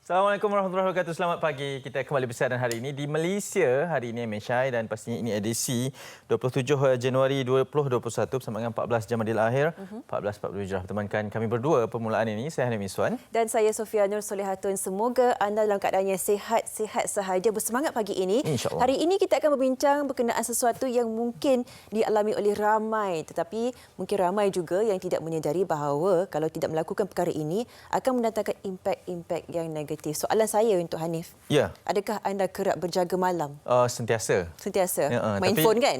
Assalamualaikum warahmatullahi wabarakatuh. Selamat pagi. Kita kembali bersiaran hari ini di Malaysia. Hari ini Syai dan pastinya ini edisi 27 Januari 2021 bersama dengan 14 Jamadil Akhir 1447 Hijrah. Temankan kami berdua permulaan ini. Saya Hanim Iswan dan saya Sofia Nur Solehatun. Semoga anda dalam keadaan yang sihat-sihat sahaja. Bersemangat pagi ini. Hari ini kita akan berbincang berkenaan sesuatu yang mungkin dialami oleh ramai, tetapi mungkin ramai juga yang tidak menyedari bahawa kalau tidak melakukan perkara ini akan mendatangkan impak-impak yang negatif. Soalan saya untuk Hanif. Ya. Adakah anda kerap berjaga malam? Sentiasa. Sentiasa. Main tapi, phone kan?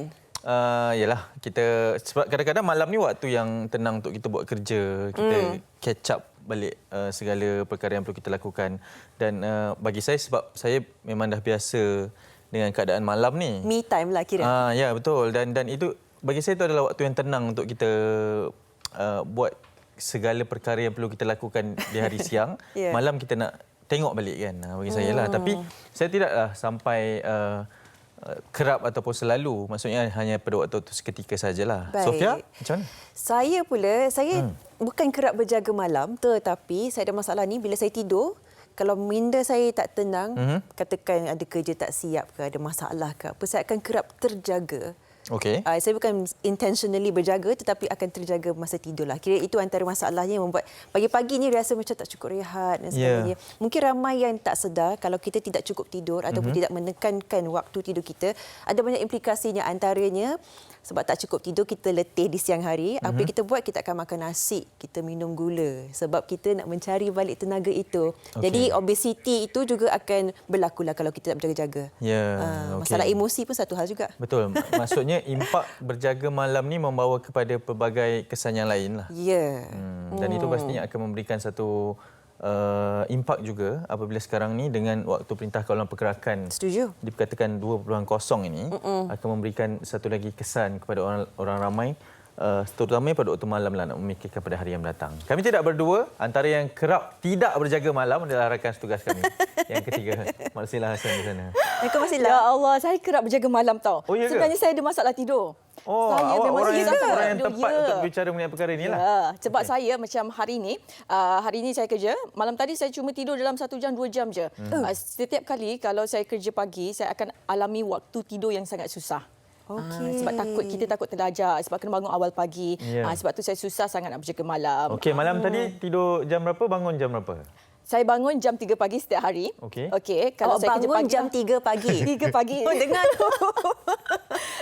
Yalah, kita sebab kadang-kadang malam ni waktu yang tenang untuk kita buat kerja, kita catch up balik segala perkara yang perlu kita lakukan. Dan bagi saya, sebab saya memang dah biasa dengan keadaan malam ni. Me time lah kira. Ya, betul. Dan itu bagi saya itu adalah waktu yang tenang untuk kita buat segala perkara yang perlu kita lakukan di hari siang. Malam kita nak tengok balik kan, bagi saya lah. Tapi saya tidaklah sampai kerap ataupun selalu. Maksudnya hanya pada waktu itu seketika sajalah. Baik. Sofia, macam mana? Saya pula, saya bukan kerap berjaga malam, tetapi saya ada masalah ni bila saya tidur. Kalau minda saya tak tenang, katakan ada kerja tak siap ke, ada masalah ke apa, saya akan kerap terjaga. Okey. Saya bukan intentionally berjaga tetapi akan terjaga masa tidurlah. Kira itu antara masalahnya yang membuat pagi-pagi ni rasa macam tak cukup rehat dan sebagainya. Mungkin ramai yang tak sedar kalau kita tidak cukup tidur ataupun tidak menekankan waktu tidur kita, ada banyak implikasinya. Antaranya sebab tak cukup tidur kita letih di siang hari. Apa yang kita buat, kita akan makan nasi, kita minum gula sebab kita nak mencari balik tenaga itu. Jadi obesiti itu juga akan berlaku lah kalau kita tak berjaga-jaga. Masalah emosi pun satu hal juga. Betul. Maksudnya impak berjaga malam ni membawa kepada pelbagai kesan yang lain lah. Dan itu pastinya akan memberikan satu impak juga apabila sekarang ni dengan waktu Perintah Kawalan Pergerakan diperkatakan 2.0 ini akan memberikan satu lagi kesan kepada orang ramai, terutamanya pada waktu malam lah, nak memikirkan pada hari yang datang. Kami tidak berdua, antara yang kerap tidak berjaga malam adalah rakan setugas kami. Yang ketiga, Mak Silah Hassan di sana. Ya Allah, saya kerap berjaga malam tau. Ya sebenarnya saya ada masalah tidur. Saya memang orang yang tepat untuk bicara mengenai perkara inilah. Sebab saya macam hari ini saya kerja, malam tadi saya cuma tidur dalam 1 jam 2 jam je. Setiap kali kalau saya kerja pagi, saya akan alami waktu tidur yang sangat susah. Sebab kita takut terlajar, sebab kena bangun awal pagi. Sebab tu saya susah sangat nak berjaga malam. Malam tadi tidur jam berapa, bangun jam berapa? Saya bangun jam 3 pagi setiap hari. Kalau saya kerja pagi jam 3 pagi. 3 pagi. Dengar tu.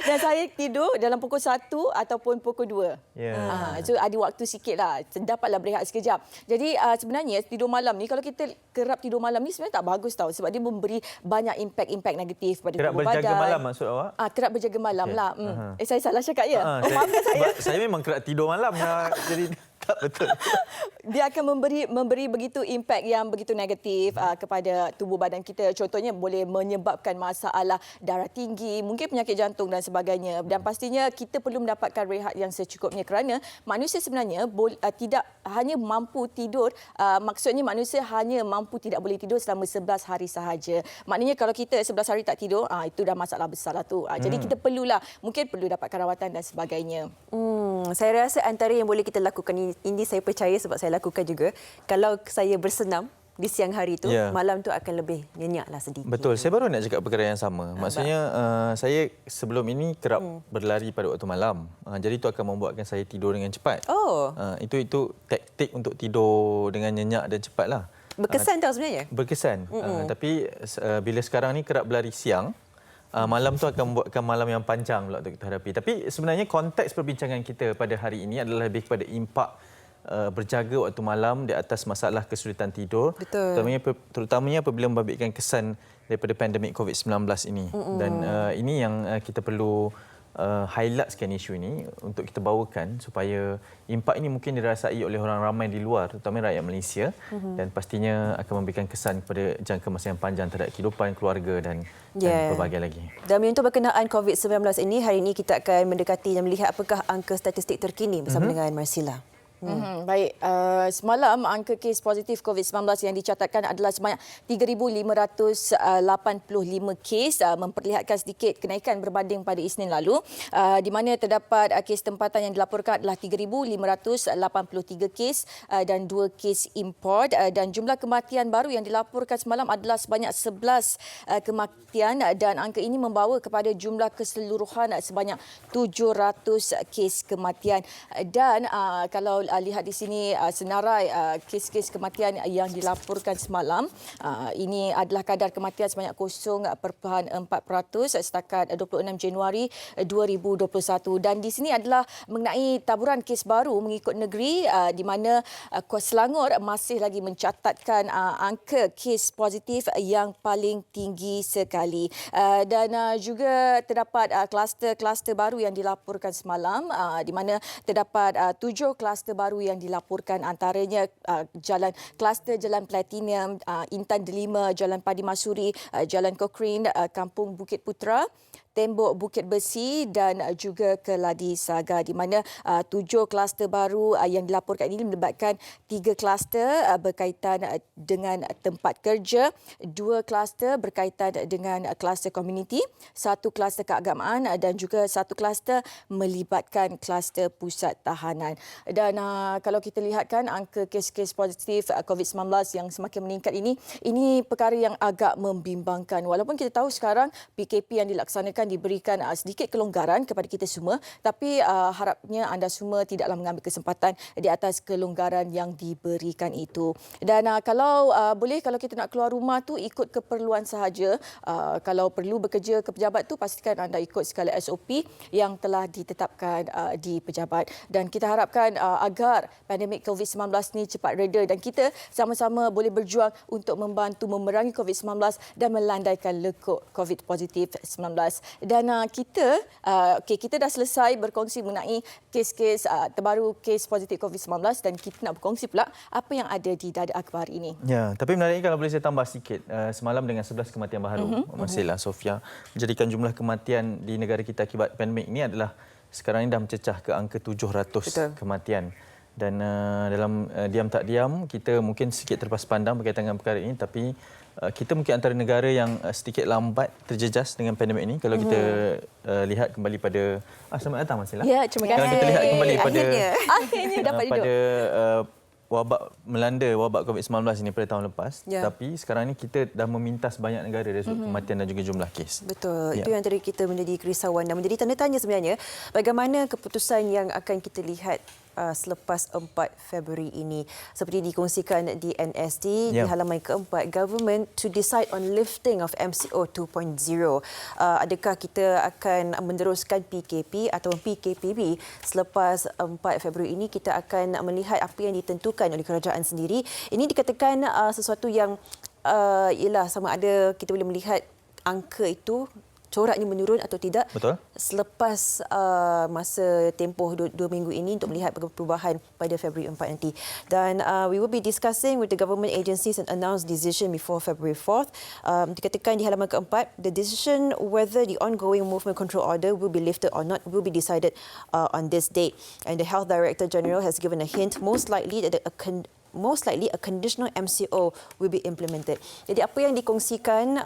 Dan saya tidur dalam pukul 1 ataupun pukul 2. So ada waktu sikitlah. Dapatlah berehat sekejap. Jadi sebenarnya tidur malam ni, kalau kita kerap tidur malam ni sebenarnya tak bagus tau. Sebab dia memberi banyak impak negatif pada tubuh badan. Kerap berjaga malam maksud awak? Kerap berjaga malam lah. Saya salah cakap ya? Maafkan saya. Saya memang kerap tidur malam. Jadi tak betul. Dia akan memberi begitu impak yang begitu negatif kepada tubuh badan kita. Contohnya boleh menyebabkan masalah darah tinggi, mungkin penyakit jantung dan sebagainya. Dan pastinya kita perlu mendapatkan rehat yang secukupnya kerana manusia sebenarnya tidak hanya mampu tidur, maksudnya manusia hanya mampu tidak boleh tidur selama 11 hari sahaja. Maknanya kalau kita 11 hari tak tidur, itu dah masalah besar lah tu. Jadi kita mungkin perlu dapatkan rawatan dan sebagainya. Saya rasa antara yang boleh kita lakukan, ini saya percaya sebab saya lakukan juga, kalau saya bersenam di siang hari tu, malam tu akan lebih nyenyaklah sedikit. Betul, saya baru nak cakap perkara yang sama. Maksudnya saya sebelum ini kerap berlari pada waktu malam. Jadi itu akan membuatkan saya tidur dengan cepat. Itu taktik untuk tidur dengan nyenyak dan cepatlah. Berkesan tau sebenarnya? Berkesan. Tapi bila sekarang ni kerap berlari siang, malam tu akan membuatkan malam yang panjang pula untuk kita hadapi. Tapi sebenarnya konteks perbincangan kita pada hari ini adalah lebih kepada impak berjaga waktu malam di atas masalah kesulitan tidur. Terutamanya apabila membabitkan kesan daripada pandemik COVID-19 ini. Dan ini yang kita perlu highlight sekian isu ini untuk kita bawakan supaya impak ini mungkin dirasai oleh orang ramai di luar, terutama rakyat Malaysia, dan pastinya akan memberikan kesan kepada jangka masa yang panjang terhadap kehidupan keluarga dan pelbagai lagi. Dan menyentuh berkenaan COVID-19 ini, hari ini kita akan mendekati dan melihat apakah angka statistik terkini bersama dengan Marsila. Baik, semalam angka kes positif COVID-19 yang dicatatkan adalah sebanyak 3,585 kes, memperlihatkan sedikit kenaikan berbanding pada Isnin lalu, di mana terdapat kes tempatan yang dilaporkan adalah 3,583 kes dan 2 kes import, dan jumlah kematian baru yang dilaporkan semalam adalah sebanyak 11 kematian, dan angka ini membawa kepada jumlah keseluruhan sebanyak 700 kes kematian. Dan kalau lihat di sini senarai kes-kes kematian yang dilaporkan semalam, ini adalah kadar kematian sebanyak 0.4% setakat 26 Januari 2021, dan di sini adalah mengenai taburan kes baru mengikut negeri, di mana Selangor masih lagi mencatatkan angka kes positif yang paling tinggi sekali, dan juga terdapat kluster-kluster baru yang dilaporkan semalam, di mana terdapat 7 kluster baru yang dilaporkan, antaranya kluster Jalan Platinum, Intan Delima, Jalan Padi Masuri, Jalan Cochrane, Kampung Bukit Putra, Tembok Bukit Besi dan juga Keladi Saga, di mana 7 kluster baru yang dilaporkan ini melibatkan 3 kluster berkaitan dengan tempat kerja, 2 kluster berkaitan dengan kluster komuniti, 1 kluster keagamaan dan juga 1 kluster melibatkan kluster pusat tahanan. Dan kalau kita lihatkan angka kes-kes positif COVID-19 yang semakin meningkat ini perkara yang agak membimbangkan. Walaupun kita tahu sekarang PKP yang dilaksanakan diberikan sedikit kelonggaran kepada kita semua, tapi harapnya anda semua tidaklah mengambil kesempatan di atas kelonggaran yang diberikan itu. Dan kalau boleh, kalau kita nak keluar rumah tu ikut keperluan sahaja. Kalau perlu bekerja ke pejabat tu, pastikan anda ikut segala SOP yang telah ditetapkan di pejabat. Dan kita harapkan agar pandemik COVID-19 ni cepat reda dan kita sama-sama boleh berjuang untuk membantu memerangi COVID-19 dan melandaikan lekuk COVID positif 19. Dan kita dah selesai berkongsi mengenai kes-kes terbaru kes positif COVID-19, dan kita nak berkongsi pula apa yang ada di dada akhbar ini. Ya, tapi menariknya kalau boleh saya tambah sikit, semalam dengan 11 kematian baru, masihlah Sofia, menjadikan jumlah kematian di negara kita akibat pandemik ini adalah sekarang ini dah mencecah ke angka 700 Betul. kematian. Dan dalam diam tak diam, kita mungkin sedikit terlepas pandang berkaitan dengan perkara ini, tapi kita mungkin antara negara yang sedikit lambat terjejas dengan pandemik ini. Kalau kita lihat kembali pada... selamat datang Masila. Ya, terima kasih. Kalau kita lihat kembali pada... Akhirnya dapat duduk. pada wabak COVID-19 ini pada tahun lepas. Ya. Tapi sekarang ini kita dah memintas banyak negara dari sudut kematian dan juga jumlah kes. Betul. Ya. Itu yang tadi kita menjadi kerisauan dan menjadi tanda tanya sebenarnya bagaimana keputusan yang akan kita lihat selepas 4 Februari ini. Seperti dikongsikan di NST di halaman keempat, government to decide on lifting of MCO 2.0. Adakah kita akan meneruskan PKP atau PKPB selepas 4 Februari ini? Kita akan melihat apa yang ditentukan oleh kerajaan sendiri. Ini dikatakan sesuatu yang ialah sama ada kita boleh melihat angka itu coraknya menurun atau tidak. Betul. Selepas masa tempoh 2 minggu ini untuk melihat perubahan pada Februari 4 nanti. Dan we will be discussing with the government agencies and announce decision before February 4th. Dikatakan di halaman keempat, the decision whether the ongoing movement control order will be lifted or not will be decided on this date. And the Health Director General has given a hint, most likely a conditional MCO will be implemented. Jadi apa yang dikongsikan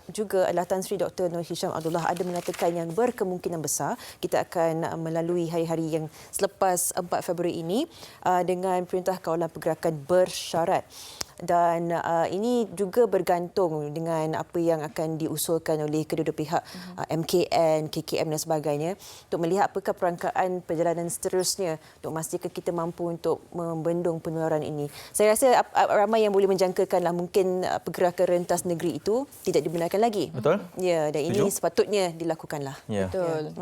juga adalah Tan Sri Dr. Nur Hisham Abdullah ada mengatakan yang berkemungkinan besar kita akan melalui hari-hari yang selepas 4 Februari ini dengan Perintah Kawalan Pergerakan bersyarat. Dan ini juga bergantung dengan apa yang akan diusulkan oleh kedua-dua pihak, MKN, KKM dan sebagainya, untuk melihat apakah perangkaan perjalanan seterusnya untuk memastikan kita mampu untuk membendung penularan ini. Saya rasa ramai yang boleh menjangkakanlah mungkin pergerakan rentas negeri itu tidak dibenarkan lagi. Betul? Ya, dan ini sepatutnya dilakukanlah. Ya. Betul.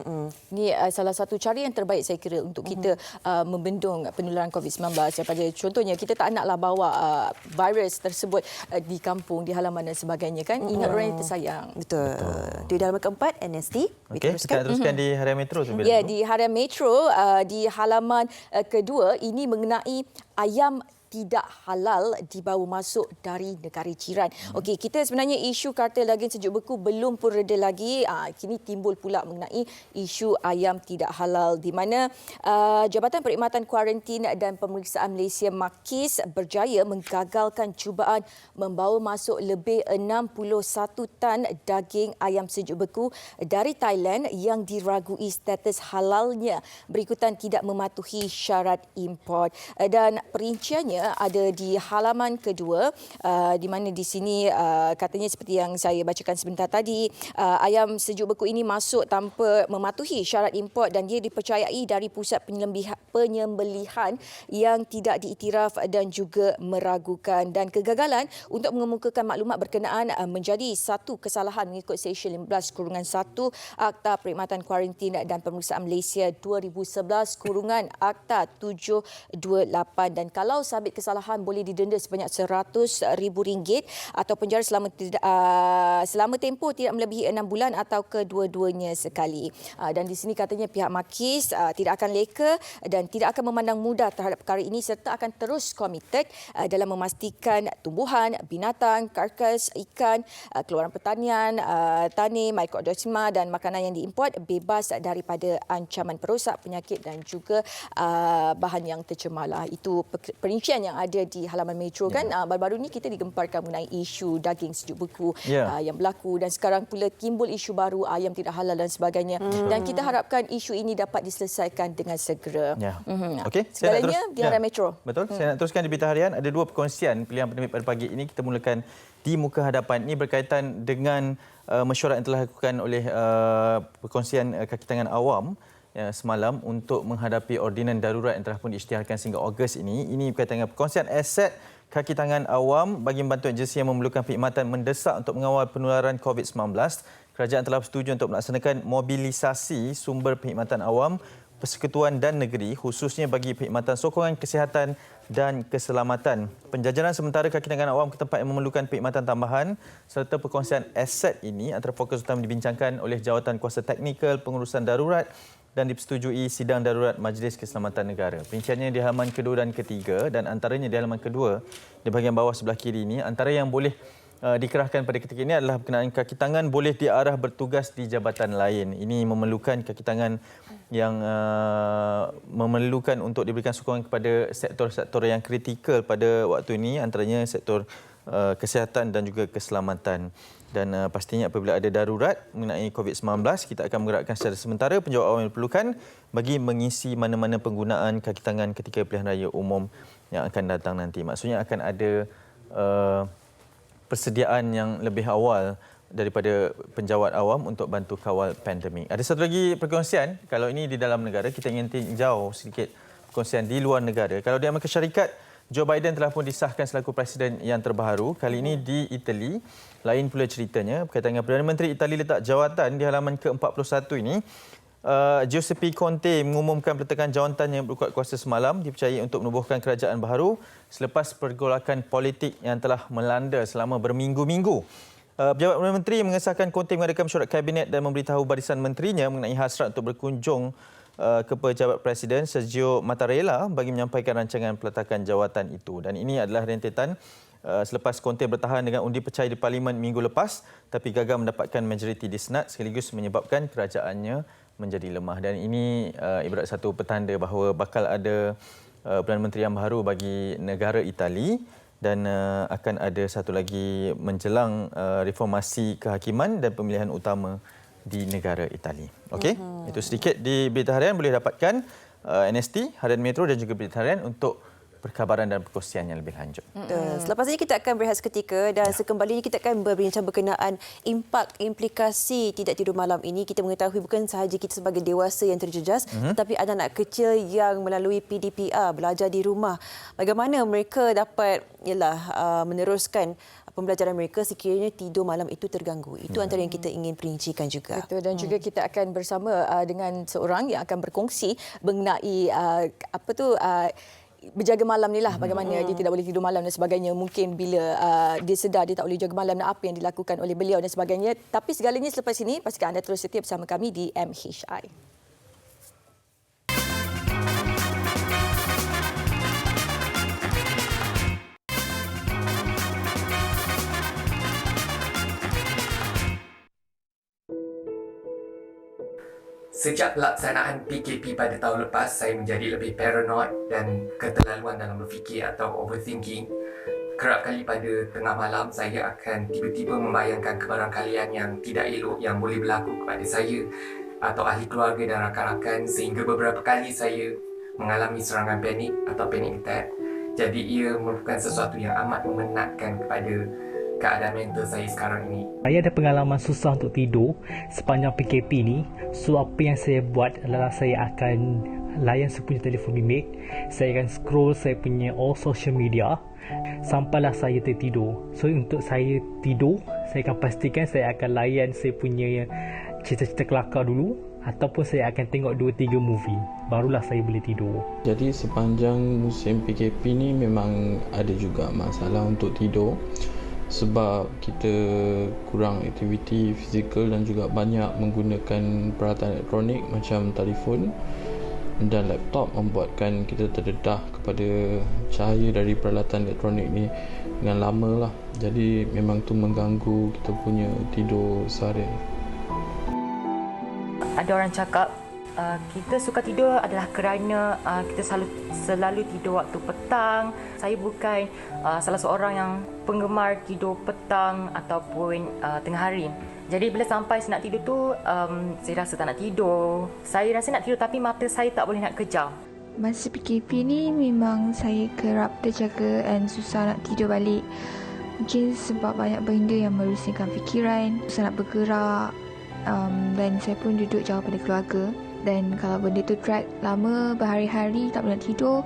Ini salah satu cara yang terbaik saya kira untuk kita membendung penularan COVID-19. Contohnya kita tak naklah bawa virus tersebut di kampung, di halaman dan sebagainya kan. Ingat orang yang tersayang. Betul. Di halaman keempat NST. Okey, kita teruskan di Harian Metro Ya, di Harian Metro di halaman kedua ini mengenai ayam tidak halal dibawa masuk dari negara jiran. Okey, kita sebenarnya isu kartel daging sejuk beku belum pun reda lagi. Kini timbul pula mengenai isu ayam tidak halal di mana Jabatan Perkhidmatan Kuarantin dan Pemeriksaan Malaysia MAKIS berjaya menggagalkan cubaan membawa masuk lebih 61 tan daging ayam sejuk beku dari Thailand yang diragui status halalnya berikutan tidak mematuhi syarat import. Dan perinciannya ada di halaman kedua di mana di sini katanya seperti yang saya bacakan sebentar tadi, ayam sejuk beku ini masuk tanpa mematuhi syarat import dan dia dipercayai dari pusat penyembelihan yang tidak diiktiraf dan juga meragukan, dan kegagalan untuk mengemukakan maklumat berkenaan menjadi satu kesalahan mengikut Seksyen 15-1 Akta Perkhidmatan Kuarantin dan Pemeriksaan Malaysia 2011 Akta 728, dan kalau sabit kesalahan boleh didenda sebanyak RM100,000 atau penjara selama tempoh tidak melebihi 6 bulan atau kedua-duanya sekali. Dan di sini katanya pihak MAKIS tidak akan leka dan tidak akan memandang mudah terhadap perkara ini serta akan terus komited dalam memastikan tumbuhan, binatang, karkas, ikan, keluaran pertanian, tani, mikroorganisma dan makanan yang diimport bebas daripada ancaman perosak, penyakit dan juga bahan yang tercemar. Itu perincian yang ada di halaman Metro kan. Baru-baru ni kita digemparkan mengenai isu daging sejuk beku yang berlaku, dan sekarang pula timbul isu baru ayam tidak halal dan sebagainya. Dan kita harapkan isu ini dapat diselesaikan dengan segera. Okey, segalanya di halaman Metro. Betul. Saya nak teruskan di Berita Harian. Ada dua perkongsian pilihan penerbit pada pagi ini. Kita mulakan di muka hadapan. Ini berkaitan dengan mesyuarat yang telah dilakukan oleh perkongsian kaki tangan awam semalam untuk menghadapi ordinan darurat yang telah pun diisytiharkan sehingga Ogos ini. Ini berkaitan dengan perkongsian aset kaki tangan awam bagi membantu agensi yang memerlukan perkhidmatan mendesak untuk mengawal penularan COVID-19. Kerajaan telah bersetuju untuk melaksanakan mobilisasi sumber perkhidmatan awam, persekutuan dan negeri khususnya bagi perkhidmatan sokongan kesihatan dan keselamatan. Penjajaran sementara kaki tangan awam ke tempat yang memerlukan perkhidmatan tambahan serta perkongsian aset ini antara fokus utama dibincangkan oleh Jawatan Kuasa Teknikal Pengurusan Darurat dan dipersetujui sidang darurat Majlis Keselamatan Negara. Perinciannya di halaman kedua dan ketiga, dan antaranya di halaman kedua di bahagian bawah sebelah kiri ini, antara yang boleh dikerahkan pada ketika ini adalah berkenaan kaki tangan boleh diarah bertugas di jabatan lain. Ini memerlukan kaki tangan yang memerlukan untuk diberikan sokongan kepada sektor-sektor yang kritikal pada waktu ini, antaranya sektor kesihatan dan juga keselamatan. Dan pastinya apabila ada darurat mengenai COVID-19, kita akan menggerakkan secara sementara penjawat awam yang diperlukan bagi mengisi mana-mana penggunaan kaki tangan ketika pilihan raya umum yang akan datang nanti. Maksudnya akan ada persediaan yang lebih awal daripada penjawat awam untuk bantu kawal pandemik. Ada satu lagi perkongsian, kalau ini di dalam negara, kita ingin tinjau sedikit perkongsian di luar negara. Kalau di Amerika Syarikat, Joe Biden telah pun disahkan selaku presiden yang terbaru. Kali ini di Itali. Lain pula ceritanya berkaitan dengan Perdana Menteri Itali letak jawatan di halaman ke-41 ini. Giuseppe Conte mengumumkan peletakan jawatan yang berkuat kuasa semalam, dipercayai untuk menubuhkan kerajaan baharu selepas pergolakan politik yang telah melanda selama berminggu-minggu. Pejabat Perdana Menteri mengesahkan Conte mengadakan mesyuarat kabinet dan memberitahu barisan menterinya mengenai hasrat untuk berkunjung ke pejabat Presiden Sergio Mattarella bagi menyampaikan rancangan peletakan jawatan itu. Dan ini adalah rentetan selepas Conte bertahan dengan undi percaya di Parlimen minggu lepas tapi gagal mendapatkan majoriti di Senat sekaligus menyebabkan kerajaannya menjadi lemah. Dan ini ibarat satu petanda bahawa bakal ada Perdana Menteri yang baru bagi negara Itali, dan akan ada satu lagi menjelang reformasi kehakiman dan pemilihan utama di negara Itali. Okey, itu sedikit di Berita Harian. Boleh dapatkan NST, Harian Metro dan juga Berita Harian untuk perkabaran dan perkongsian yang lebih lanjut. Selepas ini kita akan berehat seketika dan sekembalinya kita akan berbincang berkenaan implikasi tidak tidur malam ini. Kita mengetahui bukan sahaja kita sebagai dewasa yang terjejas, tetapi anak-anak kecil yang melalui PDPR, belajar di rumah. Bagaimana mereka dapat meneruskan pembelajaran mereka sekiranya tidur malam itu terganggu. Itu antara yang kita ingin perincikan juga. Betul, dan juga kita akan bersama dengan seorang yang akan berkongsi mengenai berjaga malam ni lah, bagaimana dia tidak boleh tidur malam dan sebagainya. Mungkin bila dia sedar dia tak boleh jaga malam dan apa yang dilakukan oleh beliau dan sebagainya. Tapi segalanya selepas ini, pastikan anda terus setia bersama kami di MHI. Sejak pelaksanaan PKP pada tahun lepas, saya menjadi lebih paranoid dan keterlaluan dalam berfikir atau overthinking. Kerap kali pada tengah malam, saya akan tiba-tiba membayangkan kebarangkalian yang tidak elok yang boleh berlaku kepada saya atau ahli keluarga dan rakan-rakan, sehingga beberapa kali saya mengalami serangan panik atau panic attack. Jadi ia merupakan sesuatu yang amat memenatkan kepada keadaan mental saya sekarang ini. Saya ada pengalaman susah untuk tidur sepanjang PKP ni. So apa yang saya buat adalah saya akan layan saya punya telefon bimbit. Saya akan scroll saya punya all social media sampailah saya tertidur. So untuk saya tidur, saya akan pastikan saya akan layan saya punya cerita-cerita kelakar dulu, ataupun saya akan tengok 2-3 movie. Barulah saya boleh tidur. Jadi sepanjang musim PKP ni memang ada juga masalah untuk tidur, sebab kita kurang aktiviti fizikal dan juga banyak menggunakan peralatan elektronik macam telefon dan laptop, membuatkan kita terdedah kepada cahaya dari peralatan elektronik ni dengan lama lah. Jadi memang tu mengganggu kita punya tidur seharian. Ada orang cakap kita suka tidur adalah kerana kita selalu tidur waktu petang. Saya bukan salah seorang yang penggemar tidur petang ataupun tengah hari. Jadi bila sampai saya nak tidur tu, saya rasa tak nak tidur. Saya rasa nak tidur tapi mata saya tak boleh nak kejam. Masa PKP ni memang saya kerap terjaga dan susah nak tidur balik. Mungkin sebab banyak benda yang merusingkan fikiran, susah nak bergerak, dan saya pun duduk jauh pada keluarga. Dan kalau benda tu drag lama, berhari-hari tak boleh nak tidur,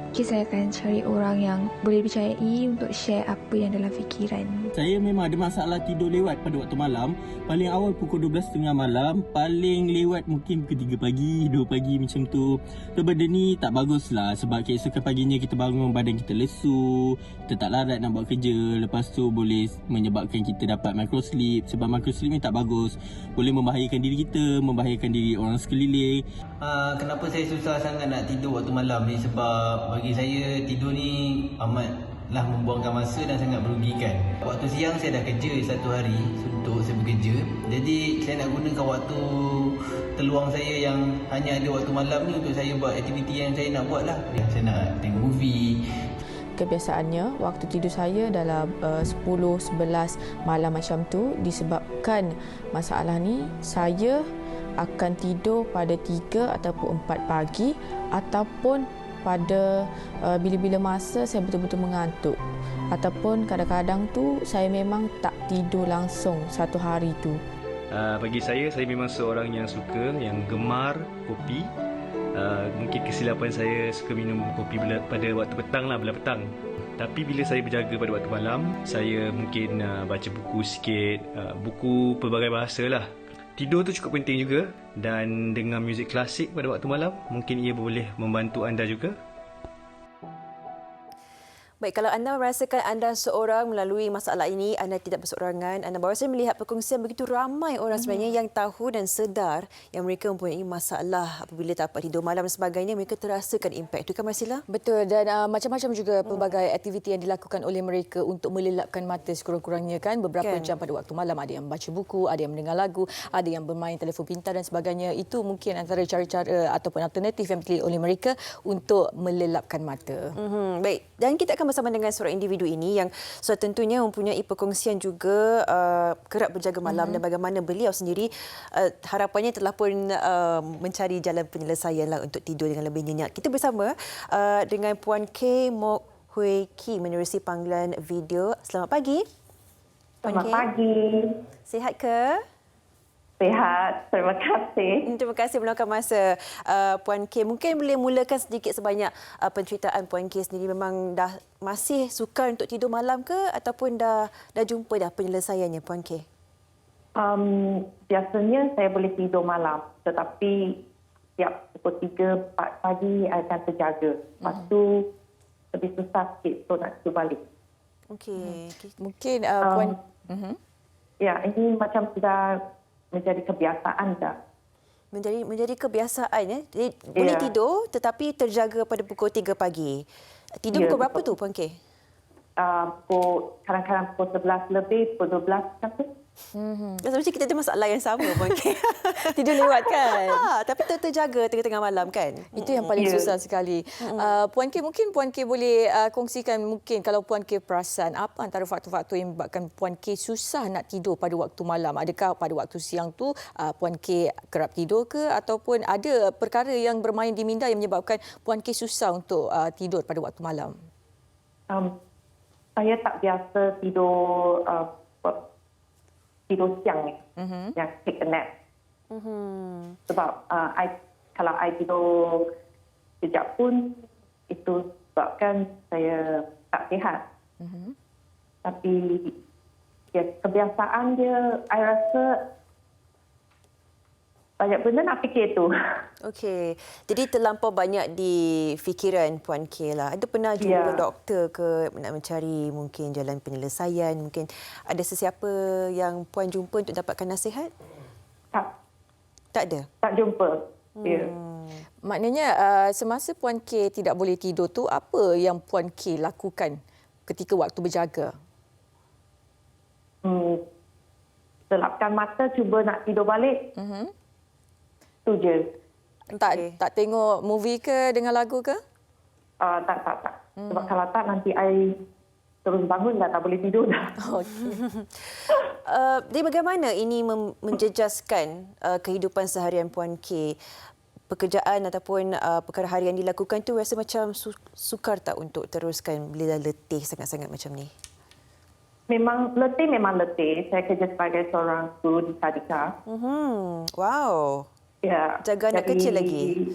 mungkin saya akan cari orang yang boleh dipercayai untuk share apa yang dalam fikiran. Saya memang ada masalah tidur lewat pada waktu malam. Paling awal pukul 12.30 malam, paling lewat mungkin pukul 3 pagi, 2 pagi macam tu. So benda ni tak bagus lah, sebab keesokan paginya kita bangun badan kita lesu, kita tak larat nak buat kerja. Lepas tu boleh menyebabkan kita dapat microsleep, sebab microsleep ni tak bagus. Boleh membahayakan diri kita, membahayakan diri orang sekeliling. Kenapa saya susah sangat nak tidur waktu malam ni? Sebab bagi saya tidur ni amatlah membuangkan masa dan sangat merugikan. Waktu siang saya dah kerja satu hari untuk saya bekerja. Jadi saya nak gunakan waktu terluang saya yang hanya ada waktu malam ni untuk saya buat aktiviti yang saya nak buat lah. Saya nak tengok movie. Kebiasaannya waktu tidur saya dalam 10-11 malam macam tu. Disebabkan masalah ni, saya akan tidur pada 3 ataupun 4 pagi, ataupun pada bila-bila masa saya betul-betul mengantuk, ataupun kadang-kadang tu saya memang tak tidur langsung satu hari tu. Bagi saya memang seorang yang suka, yang gemar kopi. Mungkin kesilapan saya suka minum kopi pada waktu petang lah, belah petang. Tapi bila saya berjaga pada waktu malam, saya mungkin baca buku sikit, buku pelbagai bahasa lah. Tidur tu cukup penting juga, dan dengan muzik klasik pada waktu malam, mungkin ia boleh membantu anda juga. Baik, kalau anda merasakan anda seorang melalui masalah ini, anda tidak berseorangan. Anda baru saja melihat perkongsian begitu ramai orang sebenarnya yang tahu dan sedar yang mereka mempunyai masalah apabila tak dapat tidur malam dan sebagainya. Mereka terasakan impak itu, kan Marsila? Betul, dan macam-macam juga pelbagai aktiviti yang dilakukan oleh mereka untuk melelapkan mata sekurang-kurangnya kan. Beberapa jam pada waktu malam, ada yang membaca buku, ada yang mendengar lagu, ada yang bermain telefon pintar dan sebagainya. Itu mungkin antara cara-cara ataupun alternatif yang dipilih oleh mereka untuk melelapkan mata. Baik, dan kita akan bersama dengan seorang individu ini yang sudah tentunya mempunyai perkongsian juga kerap berjaga malam dan bagaimana beliau sendiri harapannya telah pun mencari jalan penyelesaian lah untuk tidur dengan lebih nyenyak. Kita bersama dengan Puan K. Mok Hui Ki menerusi panggilan video. Selamat pagi. Selamat pagi. Sihat ke? Sihat, terima kasih. Terima kasih meluangkan masa Puan K. Mungkin boleh mulakan sedikit sebanyak penceritaan Puan K sendiri. Memang dah masih sukar untuk tidur malam ke ataupun dah jumpa dah penyelesaiannya Puan K? Biasanya saya boleh tidur malam, tetapi setiap pukul 3-4 pagi akan terjaga. Lepas tu lebih susah sikit untuk nak tidur balik. Okey. Mungkin Puan... Ya, ini macam sudah menjadi kebiasaan dah. Menjadi kebiasaan ya. Jadi boleh tidur tetapi terjaga pada pukul 3 pagi. Tidur pukul berapa tu Puan K? Kadang-kadang pukul 11 lebih, pukul 12 macam tu. Mesti kita ada masalah yang sama Puan K. Tidur lewat kan? Tapi terjaga tengah-tengah malam kan? Itu yang paling susah sekali. Puan K, mungkin Puan K boleh kongsikan mungkin kalau Puan K perasan apa antara faktor-faktor yang menyebabkan Puan K susah nak tidur pada waktu malam. Adakah pada waktu siang tu Puan K kerap tidur ke ataupun ada perkara yang bermain di minda yang menyebabkan Puan K susah untuk tidur pada waktu malam? Saya tak biasa tidur siang ni, yang take a nap. Sebab kalau I tidur sekejap pun itu sebabkan saya tak sihat. Tapi kebiasaan dia, I rasa banyak benda nak fikir tu. Okey. Jadi terlampau banyak di fikiran Puan K lah. Ada pernah jumpa doktor ke nak mencari mungkin jalan penyelesaian? Mungkin ada sesiapa yang Puan jumpa untuk dapatkan nasihat? Tak ada? Tak jumpa. Ya. Maknanya semasa Puan K tidak boleh tidur tu, apa yang Puan K lakukan ketika waktu berjaga? Selapkan mata, cuba nak tidur balik. Itu je. Tak tengok movie ke, dengar lagu ke? Tak. Sebab kalau tak nanti I terus bangun dah, tak boleh tidur dah. Jadi bagaimana ini menjejaskan kehidupan seharian Puan K? Pekerjaan ataupun perkara harian dilakukan tu rasa macam sukar tak untuk teruskan bila dah letih sangat-sangat macam ni? Memang letih. Saya kerja sebagai seorang guru di tadika. Wow. Ya. Jaga anak kecil lagi?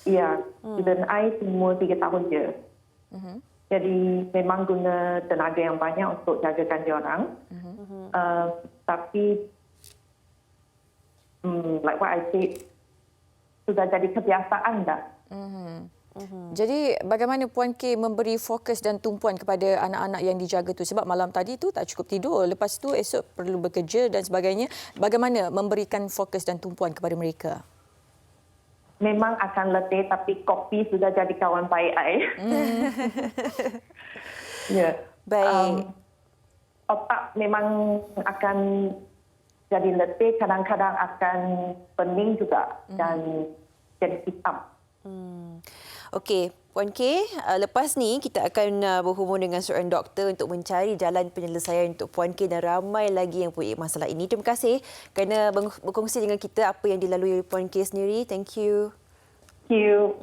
Ya. Dan I umur 3 tahun je. Jadi memang guna tenaga yang banyak untuk jagakan dia orang. Tapi like what I said, sudah jadi kebiasaan dah. Jadi bagaimana Puan K memberi fokus dan tumpuan kepada anak-anak yang dijaga tu? Sebab malam tadi tu tak cukup tidur. Lepas tu esok perlu bekerja dan sebagainya. Bagaimana memberikan fokus dan tumpuan kepada mereka? Memang akan letih, tapi kopi sudah jadi kawan baik I. Ya. Baik. Otak memang akan jadi letih, kadang-kadang akan pening juga dan jadi hitam. Okey, Puan K, lepas ni kita akan berhubung dengan seorang doktor untuk mencari jalan penyelesaian untuk Puan K dan ramai lagi yang punya masalah ini. Terima kasih kerana berkongsi dengan kita apa yang dilalui oleh Puan K sendiri. Thank you. Thank you.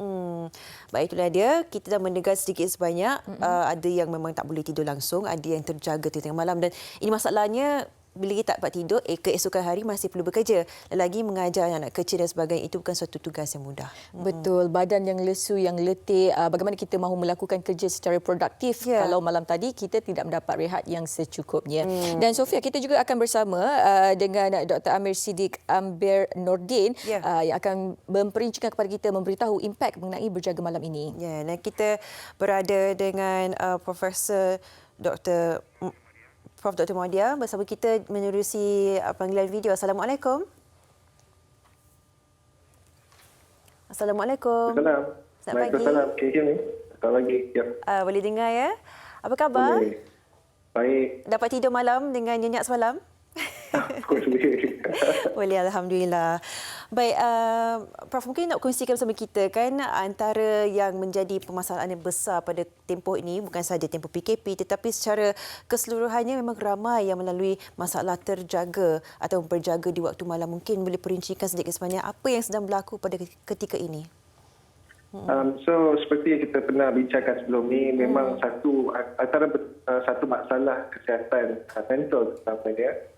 Baik, itulah dia. Kita dah mendengar sedikit sebanyak. Ada yang memang tak boleh tidur langsung, ada yang terjaga tengah malam dan ini masalahnya. Bila kita tak dapat tidur, keesokan hari masih perlu bekerja. Lagi mengajar anak kecil dan sebagainya, itu bukan suatu tugas yang mudah. Betul, badan yang lesu, yang letih, bagaimana kita mahu melakukan kerja secara produktif kalau malam tadi kita tidak mendapat rehat yang secukupnya. Dan Sofia, kita juga akan bersama dengan Dr. Amir Siddiq Amber Nordin yang akan memperincikan kepada kita, memberitahu impak mengenai berjaga malam ini. Ya, dan kita berada dengan Profesor Prof. Dr. Muadia bersama kita menerusi panggilan video. Assalamualaikum. Assalamualaikum. Selamat pagi. Waalaikumsalam. Can you hear me? Sekali lagi. Ya. Boleh dengar ya? Apa khabar? Boleh. Baik. Dapat tidur malam dengan nyenyak semalam? Boleh, Alhamdulillah. Baik, Prof, mungkin nak kongsikan bersama kita kan antara yang menjadi permasalahan yang besar pada tempoh ini, bukan sahaja tempoh PKP tetapi secara keseluruhannya memang ramai yang melalui masalah terjaga atau berjaga di waktu malam. Mungkin boleh perincikan sedikit sebanyak apa yang sedang berlaku pada ketika ini? So seperti yang kita pernah bincangkan sebelum ni, memang satu masalah kesihatan mental terutamanya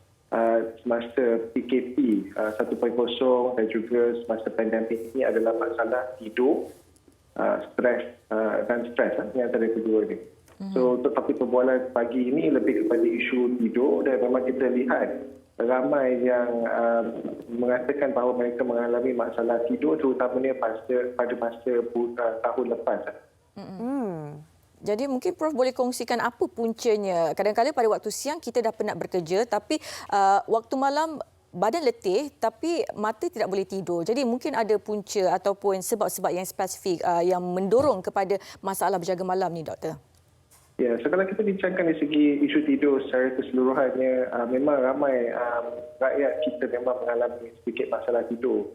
semasa PKP 1.0 dan juga semasa pandemik ini adalah masalah tidur, stres dan stres ni antara kedua ni. So untuk topik perbualan pagi ini lebih kepada isu tidur dan memang kita lihat ramai yang mengatakan bahawa mereka mengalami masalah tidur terutamanya pada masa tahun lepas. Jadi mungkin Prof boleh kongsikan apa puncanya. Kadang-kadang pada waktu siang kita dah penat bekerja tapi waktu malam badan letih tapi mata tidak boleh tidur. Jadi mungkin ada punca ataupun sebab-sebab yang spesifik yang mendorong kepada masalah berjaga malam ni, Doktor. Ya, so kalau kita bincangkan dari segi isu tidur secara keseluruhannya, memang ramai rakyat kita memang mengalami sedikit masalah tidur.